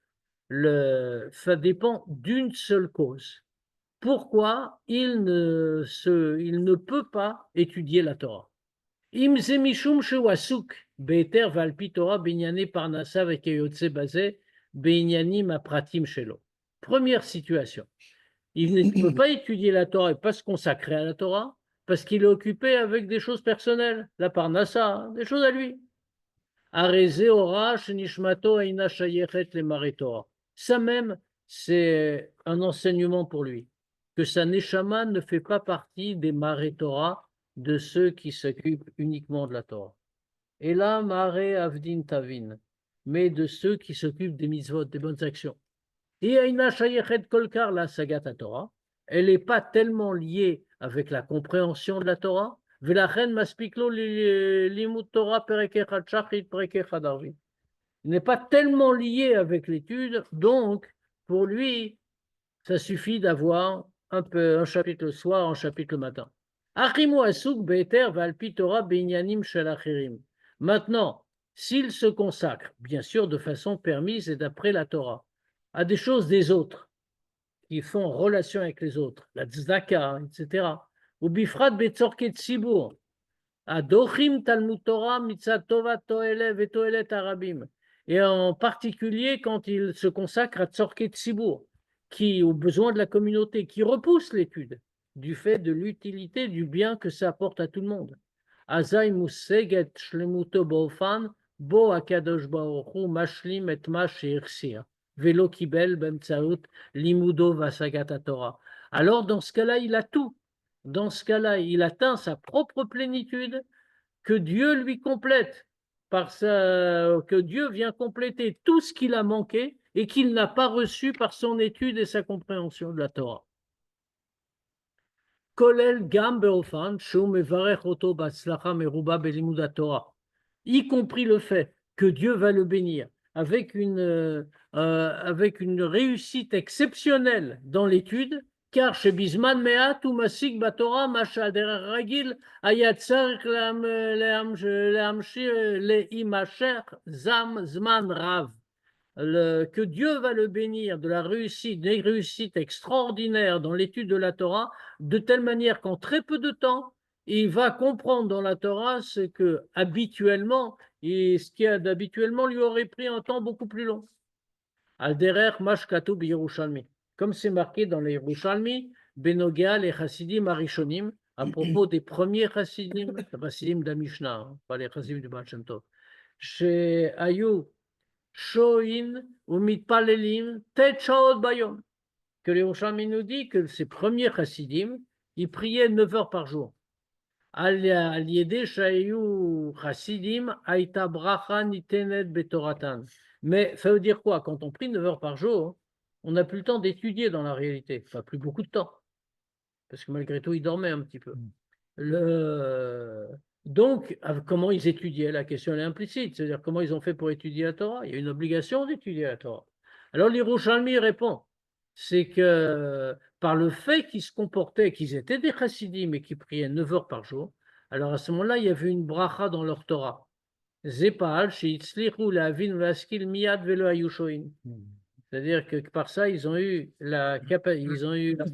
ça dépend d'une seule cause. Pourquoi il ne peut pas étudier la Torah? Première situation. Il ne peut pas étudier la Torah et pas se consacrer à la Torah parce qu'il est occupé avec des choses personnelles, la parnassa, des choses à lui. Ça même, c'est un enseignement pour lui. que sa neshama ne fait pas partie des maré Torah, de ceux qui s'occupent uniquement de la Torah. Et là, maré avdin tavin, mais de ceux qui s'occupent des mitzvot, des bonnes actions. Et aïna shayechet kolkar la sagat Torah, elle n'est pas tellement liée avec la compréhension de la Torah. Velachen maspiklo limut Torah perek echad shachrit perek echad arvit. Il n'est pas tellement lié avec l'étude, donc pour lui, ça suffit d'avoir un chapitre le soir, un chapitre le matin. Maintenant, s'il se consacre, bien sûr de façon permise et d'après la Torah, à des choses des autres, qui font relation avec les autres, la tzedaka, etc., ou bifrat betzorke tzibur, adochim talmud Torah mitzat tova toele vetoelet arabim, et en particulier quand il se consacre à tzorke tzibur, qui aux besoins de la communauté, qui repousse l'étude, du fait de l'utilité, du bien que ça apporte à tout le monde. Azai museget shlemuto bofan, bo akadosh baruch hu mashlim et ma she'irsir, velo kibel bemtsaut limudo vasagat Torah. Alors dans ce cas-là, il a tout. Dans ce cas-là, il atteint sa propre plénitude que Dieu lui complète, que Dieu vient compléter tout ce qu'il a manqué et qu'il n'a pas reçu par son étude et sa compréhension de la Torah. Kolel gam beofan shum mevarech oto batzlacha meruba belimud Torah, y compris le fait que Dieu va le bénir avec une réussite exceptionnelle dans l'étude, car chez Bisman Meat ou Masik Batora, Masha Ragil, Ayatzar Leimacher Zam Zman Rav. Que Dieu va le bénir de la réussite, des réussites extraordinaires dans l'étude de la Torah, de telle manière qu'en très peu de temps, il va comprendre dans la Torah ce que habituellement, et ce qui habituellement lui aurait pris un temps beaucoup plus long. Alderer Mashkatu Yerushalmi, comme c'est marqué dans les Yerushalmi, Benoga les Chassidim Arishonim, à propos des premiers Chassidim, les Chassidim de la Mishnah, pas les Chassidim du Baal Shem Tov, chez Ayou Shoin ou Mitpalelim Tet Shaot Bayom, que les Yerushalmi nous dit que ces premiers Chassidim, ils priaient 9 heures par jour. Al-Yede Shayu Chassidim Aïta Bracha Nitenet Betoratan. Mais ça veut dire quoi? Quand on prie 9 heures par jour, on n'a plus le temps d'étudier dans la réalité. Enfin, plus beaucoup de temps. Parce que malgré tout, ils dormaient un petit peu. Donc, comment ils étudiaient? La question est implicite. C'est-à-dire, comment ils ont fait pour étudier la Torah? Il y a une obligation d'étudier la Torah. Alors, l'Yerushalmi répond, c'est que par le fait qu'ils se comportaient, qu'ils étaient des chassidim et qu'ils priaient 9 heures par jour, alors à ce moment-là, il y avait une bracha dans leur Torah. Zepal, sheitzlichu le'avin ve'askil miyad ve'lo hayushoin. C'est-à-dire que par ça, ils ont eu la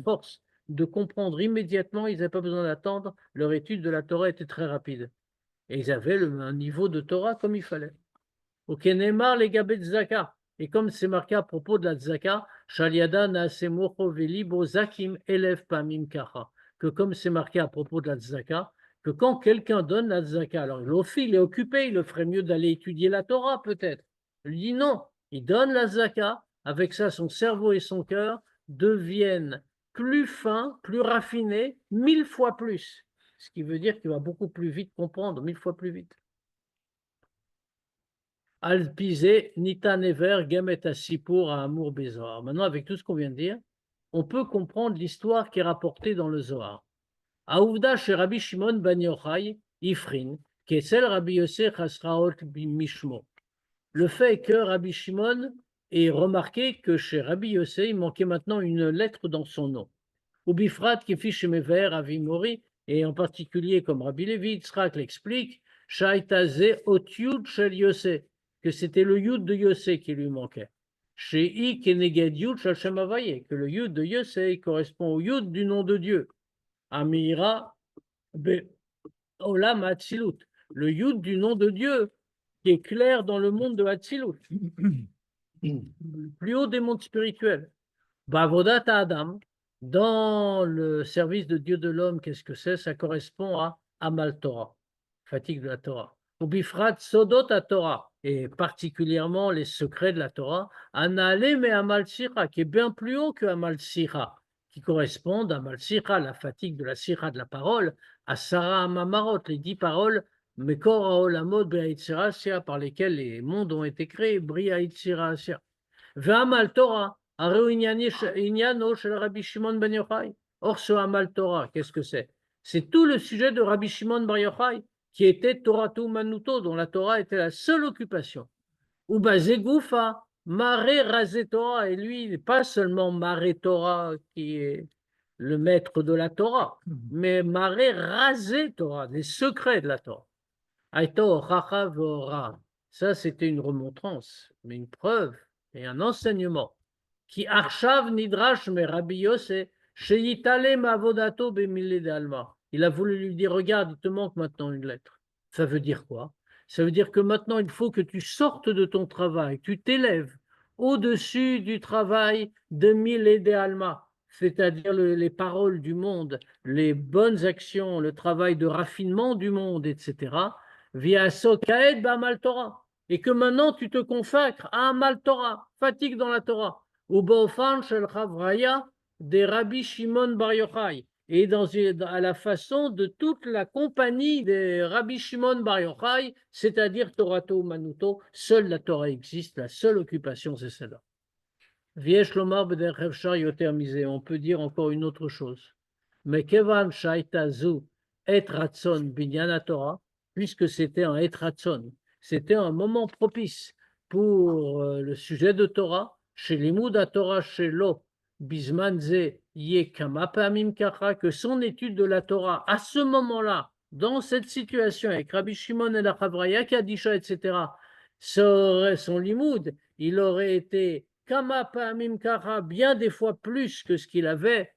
force de comprendre immédiatement, ils n'avaient pas besoin d'attendre, leur étude de la Torah était très rapide. Et ils avaient un niveau de Torah comme il fallait. Au Kenemar, les gabet zaka. Et comme c'est marqué à propos de la tzaka, Shaliada naasemocho velibo zakim elef pamim kacha, que comme c'est marqué à propos de la tzaka, que quand quelqu'un donne la tzaka, alors l'ofi, il est occupé, il le ferait mieux d'aller étudier la Torah peut-être. Il dit non, il donne la tzaka, avec ça son cerveau et son cœur deviennent plus fins, plus raffinés, 1000 fois plus. Ce qui veut dire qu'il va beaucoup plus vite comprendre, 1000 fois plus vite. Alpizé, Nita Never, Gamet Asipur, à Amour Bézoar. Maintenant, avec tout ce qu'on vient de dire, on peut comprendre l'histoire qui est rapportée dans le Zohar. Aouvda chez Rabbi Shimon ben Yochai, Ifrin, qui est celle Rabbi Yosef Chasraot Mishmo. Le fait que Rabbi Shimon ait remarqué que chez Rabbi Yosef, il manquait maintenant une lettre dans son nom. Ou Bifrat, qui fiche Mever, Avimori, et en particulier, comme Rabbi Levi Yitzhak l'explique, Shaitaze Otyud Shel Yosef, que c'était le Yud de Yosef qui lui manquait. Chez I Keneged Yud Shel Shem Havaye, que le Yud de Yosef correspond au Yud du nom de Dieu. Amira Be Olam Hatzilut, le Yud du nom de Dieu, qui est clair dans le monde de Hatzilut, le plus haut des mondes spirituels. Bavodat Adam, dans le service de Dieu de l'homme, qu'est-ce que c'est? Ça correspond à Amal Torah, fatigue de la Torah. Ou Bifrat Sodot à Torah, et particulièrement les secrets de la Torah, Anale me Amal Sira, qui est bien plus haut que Amal Sira, qui correspondent à Mal-Sikha, la fatigue de la Sikha de la parole, à Sarah Mamarot, les 10 paroles, Mekor Haolamot Be'Aitzirasia, par lesquelles les mondes ont été créés, Bri Aitzirasia. Ve'amal Torah, Areu Inyano shel Rabbi Shimon ben Yochai. Or, ce Amal Torah, qu'est-ce que c'est? C'est tout le sujet de Rabbi Shimon bar Yochai, qui était Toratu Manuto, dont la Torah était la seule occupation. Ou Bazegoufa, Maré Razé Torah, et lui, il n'est pas seulement Maré Torah qui est le maître de la Torah, mais Maré Razé Torah, les secrets de la Torah. Aito Chacha Vora, ça c'était une remontrance, mais une preuve et un enseignement. Qui Arshav Nidrash me Rabbi Yosef, Sheyitale Mavodato Bemile de Alma. Il a voulu lui dire, regarde, il te manque maintenant une lettre. Ça veut dire quoi? Ça veut dire que maintenant, il faut que tu sortes de ton travail, tu t'élèves au-dessus du travail de Mille de Alma, c'est-à-dire les paroles du monde, les bonnes actions, le travail de raffinement du monde, etc. Via Sokaed Bamal Torah. Et que maintenant, tu te consacres à un Mal Torah, fatigue dans la Torah. Ou Bofan Shel Chavraya de Rabbi Shimon bar Yochai, et à la façon de toute la compagnie de Rabbi Shimon bar Yochai, c'est-à-dire Torato Manuto, seule la Torah existe, la seule occupation c'est celle-là. Viesh Lomar B'derech Efshar Yoter Mizeh, on peut dire encore une autre chose. Mais Kevan Shaita Zu Et Ratzon Binyan Torah, puisque c'était un Et Ratzon, c'était un moment propice pour le sujet de Torah, chez Limud Torah, chez Lo, Bisman Ze Ye Kama Pamim Kacha, que son étude de la Torah, à ce moment-là, dans cette situation, avec Rabbi Shimon et la Chavraya, Kadisha, etc., son Limud, il aurait été Kama Pamim Kacha, bien des fois plus que ce qu'il avait.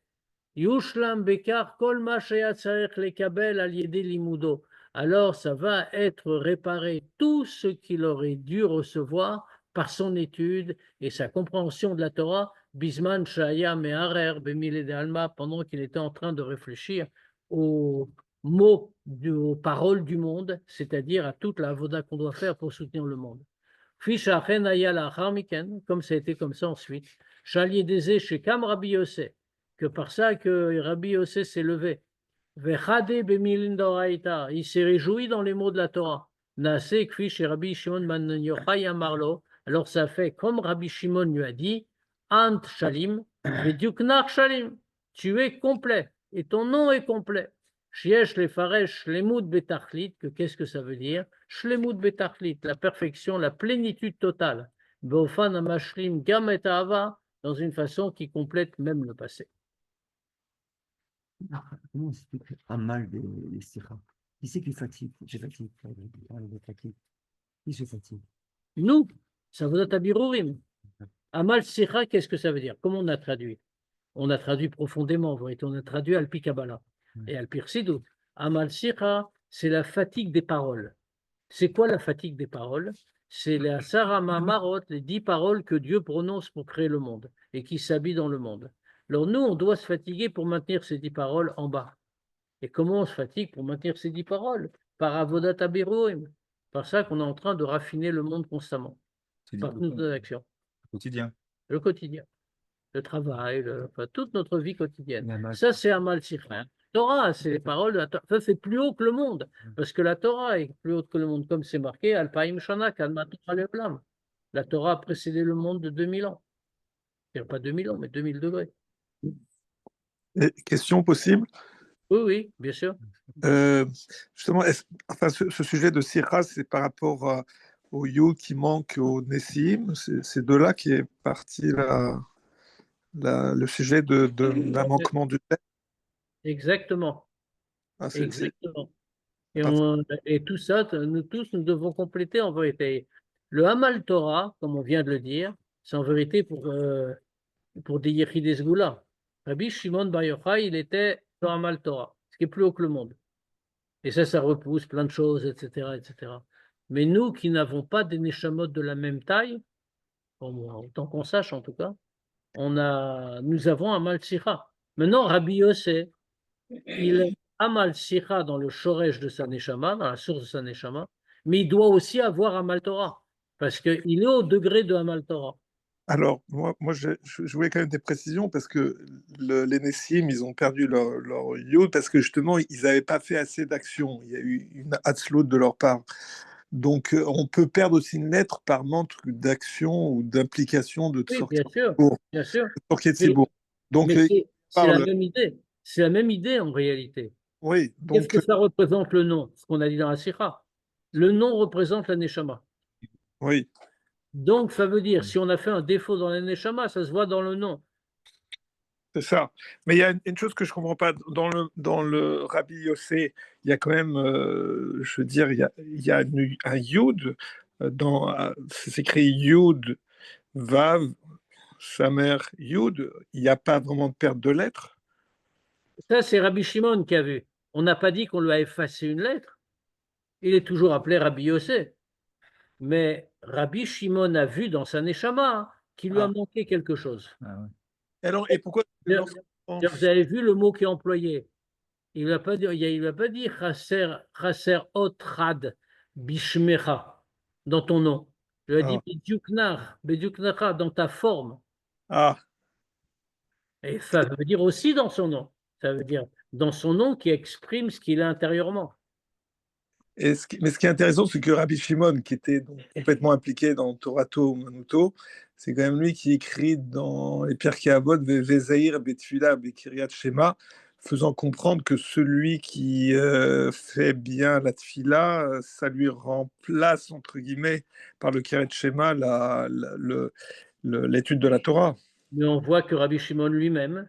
Yushlam Bekar Kol Ma Sheyatzarech Lekabel Al Yedei Limudo. Alors ça va être réparé tout ce qu'il aurait dû recevoir par son étude et sa compréhension de la Torah, Bisman Shaya Meharer Bemile de Alma, pendant qu'il était en train de réfléchir aux mots, aux paroles du monde, c'est-à-dire à toute la avoda qu'on doit faire pour soutenir le monde. Fishachen Ayala Harmiken, comme ça a été comme ça ensuite, Shalier Dezé chez Kam Rabbi Yosef, que par ça que Rabbi Yosef s'est levé. Vechade bemilin d'oraita, il s'est réjoui dans les mots de la Torah. Naase kfi chez Rabbi Shimon ben Yochai amarlo. Alors ça fait comme Rabbi Shimon lui a dit, Ant shalim, veduknar shalim. Tu es complet et ton nom est complet. Shiesh le faresh shlemut betachlit, que qu'est-ce que ça veut dire? Shlemut betachlit, la perfection, la plénitude totale. Beofan amashlim gam et ahava, dans une façon qui complète même le passé. Comment on explique un mal des sikhas? Qui c'est qui fatigue? Je fatigue. Qui se fatigue? Nous, ça vous a tabirourim. Amal Sikha, qu'est-ce que ça veut dire? Comment on a traduit? On a traduit profondément, en vérité. On a traduit Alpi Kabbalah et Alpi Chassidut. Amal Sikha, c'est la fatigue des paroles. C'est quoi la fatigue des paroles? C'est les Asara Mamarot, les 10 paroles que Dieu prononce pour créer le monde et qui s'habillent dans le monde. Alors nous, on doit se fatiguer pour maintenir ces 10 paroles en bas. Et comment on se fatigue pour maintenir ces 10 paroles? Par Avodat Abiroim. Par ça qu'on est en train de raffiner le monde constamment. Par toutes nos actions. Quotidien. Le quotidien. Le travail, enfin, toute notre vie quotidienne. Ça, c'est Amal Sikha. Torah, c'est les paroles de la Torah. Ça, c'est plus haut que le monde. Parce que la Torah est plus haute que le monde, comme c'est marqué, Alpaim Shana, Kalma Torah Leolam. La Torah a précédé le monde de 2000 ans. Pas 2000 ans, mais 2000 degrés. Et question possible? Oui, oui, bien sûr. Justement, enfin, ce sujet de Sikha, c'est par rapport au Yud qui manque au Nessim. C'est de là qui est parti le sujet d'un manquement du texte. Exactement. Ah, Exactement. Et tout ça, nous tous, nous devons compléter en vérité. Le Hamal Torah, comme on vient de le dire, c'est en vérité pour des Yechides Sgula. Rabbi Shimon bar Yochai, il était sur Hamal Torah, ce qui est plus haut que le monde. Et ça repousse plein de choses, etc., etc. Mais nous qui n'avons pas des Neshamot de la même taille, autant qu'on sache en tout cas, nous avons Hamal Sikha. Maintenant, Rabbi Yosef, il est Hamal Sikha dans le Shoresh de sa Neshama, dans la source de sa Neshama, mais il doit aussi avoir Hamal Torah, parce qu'il est au degré de Hamal Torah. Alors, moi je voulais quand même des précisions parce que les Nessim, ils ont perdu leur yod parce que justement, ils n'avaient pas fait assez d'actions. Il y a eu une hatzlout de leur part. Donc, on peut perdre aussi une lettre par manque d'action ou d'implication de Oui, sortie bien sûr. pour Mais, Ketzibourg. Donc, mais il c'est la parle, même idée. C'est la même idée en réalité. oui, Qu'est-ce donc, que ça représente le nom? Ce qu'on a dit dans la Sikha. Le nom représente la Neshama. oui, Donc, ça veut dire, si on a fait un défaut dans la Neshama, ça se voit dans le nom. c'est ça. Mais il y a une chose que je ne comprends pas. Dans le Rabbi Yossé, il y a quand même, je veux dire, il y a un Yud. C'est écrit Yud, Vav, sa mère Yud. Il n'y a pas vraiment de perte de lettres. Ça, c'est Rabbi Shimon qui a vu. On n'a pas dit qu'on lui a effacé une lettre. Il est toujours appelé Rabbi Yossé. Mais Rabbi Shimon a vu dans sa Neshama qu'il lui a Ah. manqué quelque chose. Ah ouais. Alors, et pourquoi Vous avez vu le mot qui est employé. Il ne va pas dire, il va pas dire chaser otrad bishmecha dans ton nom. Il a dit bediuknar dans ta forme. Ah, Et ça veut dire aussi dans son nom. Ça veut dire dans son nom qui exprime ce qu'il est intérieurement. mais ce qui est intéressant, c'est que Rabbi Shimon, qui était donc complètement impliqué dans Torato Manuto, c'est quand même lui qui écrit dans les Pirkei Avot, Vezeir Betfila Bekiryat Shema, faisant comprendre que celui qui fait bien la tfila, ça lui remplace, entre guillemets, par le Kiryat Shema, l'étude de la Torah. Mais on voit que Rabbi Shimon lui-même,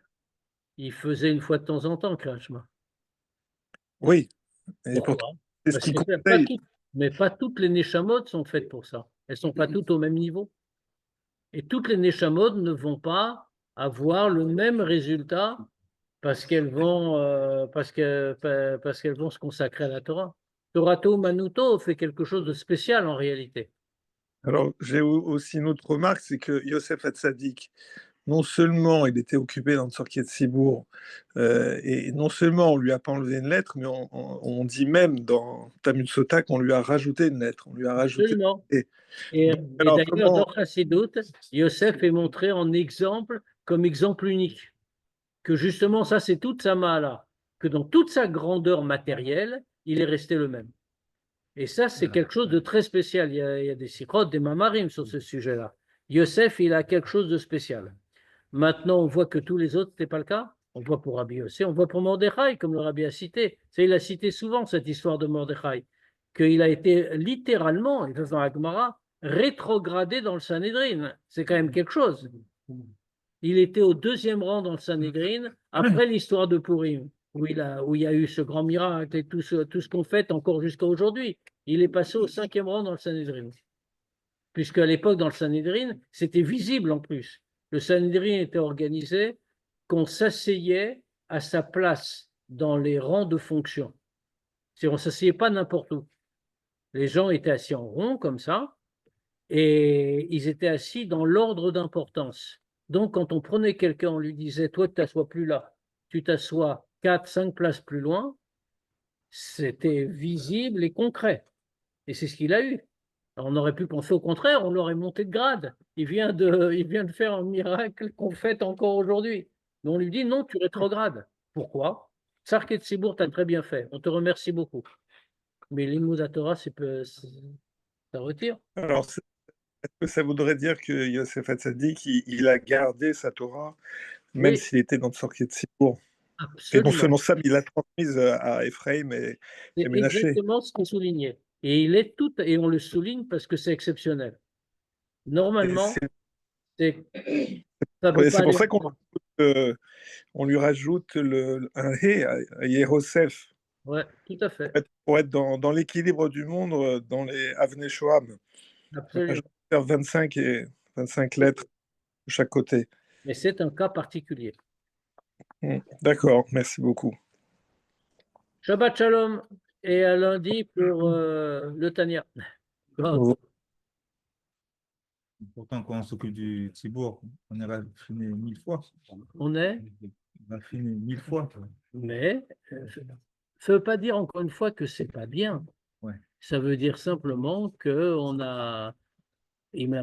il faisait une fois de temps en temps Kriyat Shema. Oui, et pourtant, Pourquoi? c'est ce Parce qu'il que conseille. mais pas toutes les Neshamot sont faites pour ça. Elles ne sont pas toutes au même niveau. Et toutes les Neshamot ne vont pas avoir le même résultat parce qu'elles vont, parce qu'elles vont se consacrer à la Torah. Torato Manuto fait quelque chose de spécial en réalité. Alors, j'ai aussi une autre remarque, c'est que Yosef Hatzadik, non seulement il était occupé dans le Tzorkei Tsibour, et non seulement on lui a pas enlevé une lettre, mais on dit même dans Talmud Sota qu'on lui a rajouté une lettre, on lui a rajouté. Absolument. Et, Et, donc, et alors, d'ailleurs, dans Chassidut, Yosef est montré en exemple, comme exemple unique. Que justement, ça, c'est toute sa mala, que dans toute sa grandeur matérielle, il est resté le même. Et ça, c'est quelque chose de très spécial. Il y a des sirotes, des mamarim sur ce sujet-là. Yosef, il a quelque chose de spécial. Maintenant, on voit que tous les autres, ce n'est pas le cas. On voit pour Rabbi Yossé, on voit pour Mordechai, comme le Rabbi a cité. Ça, il a cité souvent cette histoire de Mordechai, qu'il a été littéralement, il dans la Gemara, rétrogradé dans le Sanhédrin. C'est quand même quelque chose. Il était au deuxième rang dans le Sanhédrin après l'histoire de Purim, où il y a eu ce grand miracle et tout ce qu'on fait encore jusqu'à aujourd'hui. Il est passé au cinquième rang dans le Sanhédrin. Puisque à l'époque, dans le Sanhédrin, c'était visible en plus. Le Sanhédrin était organisé qu'on s'asseyait à sa place dans les rangs de fonction. On ne s'asseyait pas n'importe où. Les gens étaient assis en rond comme ça, et ils étaient assis dans l'ordre d'importance. Donc, quand on prenait quelqu'un, on lui disait, toi, tu t'assois plus là, tu t'assois 4, 5 places plus loin, c'était visible et concret. Et c'est ce qu'il a eu. Alors, on aurait pu penser au contraire, on l'aurait monté de grade. Il vient de faire un miracle qu'on fait encore aujourd'hui. Mais on lui dit, non, tu rétrogrades. Pourquoi? Sarket Sibour, tu as très bien fait. On te remercie beaucoup. Mais l'Imoud Torah, ça retire. alors, est-ce que ça voudrait dire que Yosef Hatzadik, il a gardé sa Torah, même Oui, s'il était dans le Tzorkei Tsibour? Et non absolument. seulement ça, mais il l'a transmise à Ephraim et C'est Ménaché. exactement ce qui est souligné. Et il est tout, et on le souligne parce que c'est exceptionnel. Et Normalement, ça ne peut ouais, pas c'est pour aller ça autrement. qu'on lui rajoute un hé à Yérosef, Ouais, tout à fait. pour être dans l'équilibre du monde, dans les Avnei Shoam. On rajoute Absolument. 25 lettres de chaque côté. Mais c'est un cas particulier. D'accord, merci beaucoup. Shabbat Shalom et à lundi pour le Tania. Au Pourtant, quand on s'occupe du Cibourg, on est raffiné 1000 fois. On est, Raffiné 1000 fois. mais ça ne veut pas dire encore une fois que c'est pas bien. Ouais. Ça veut dire simplement que on a, il m'a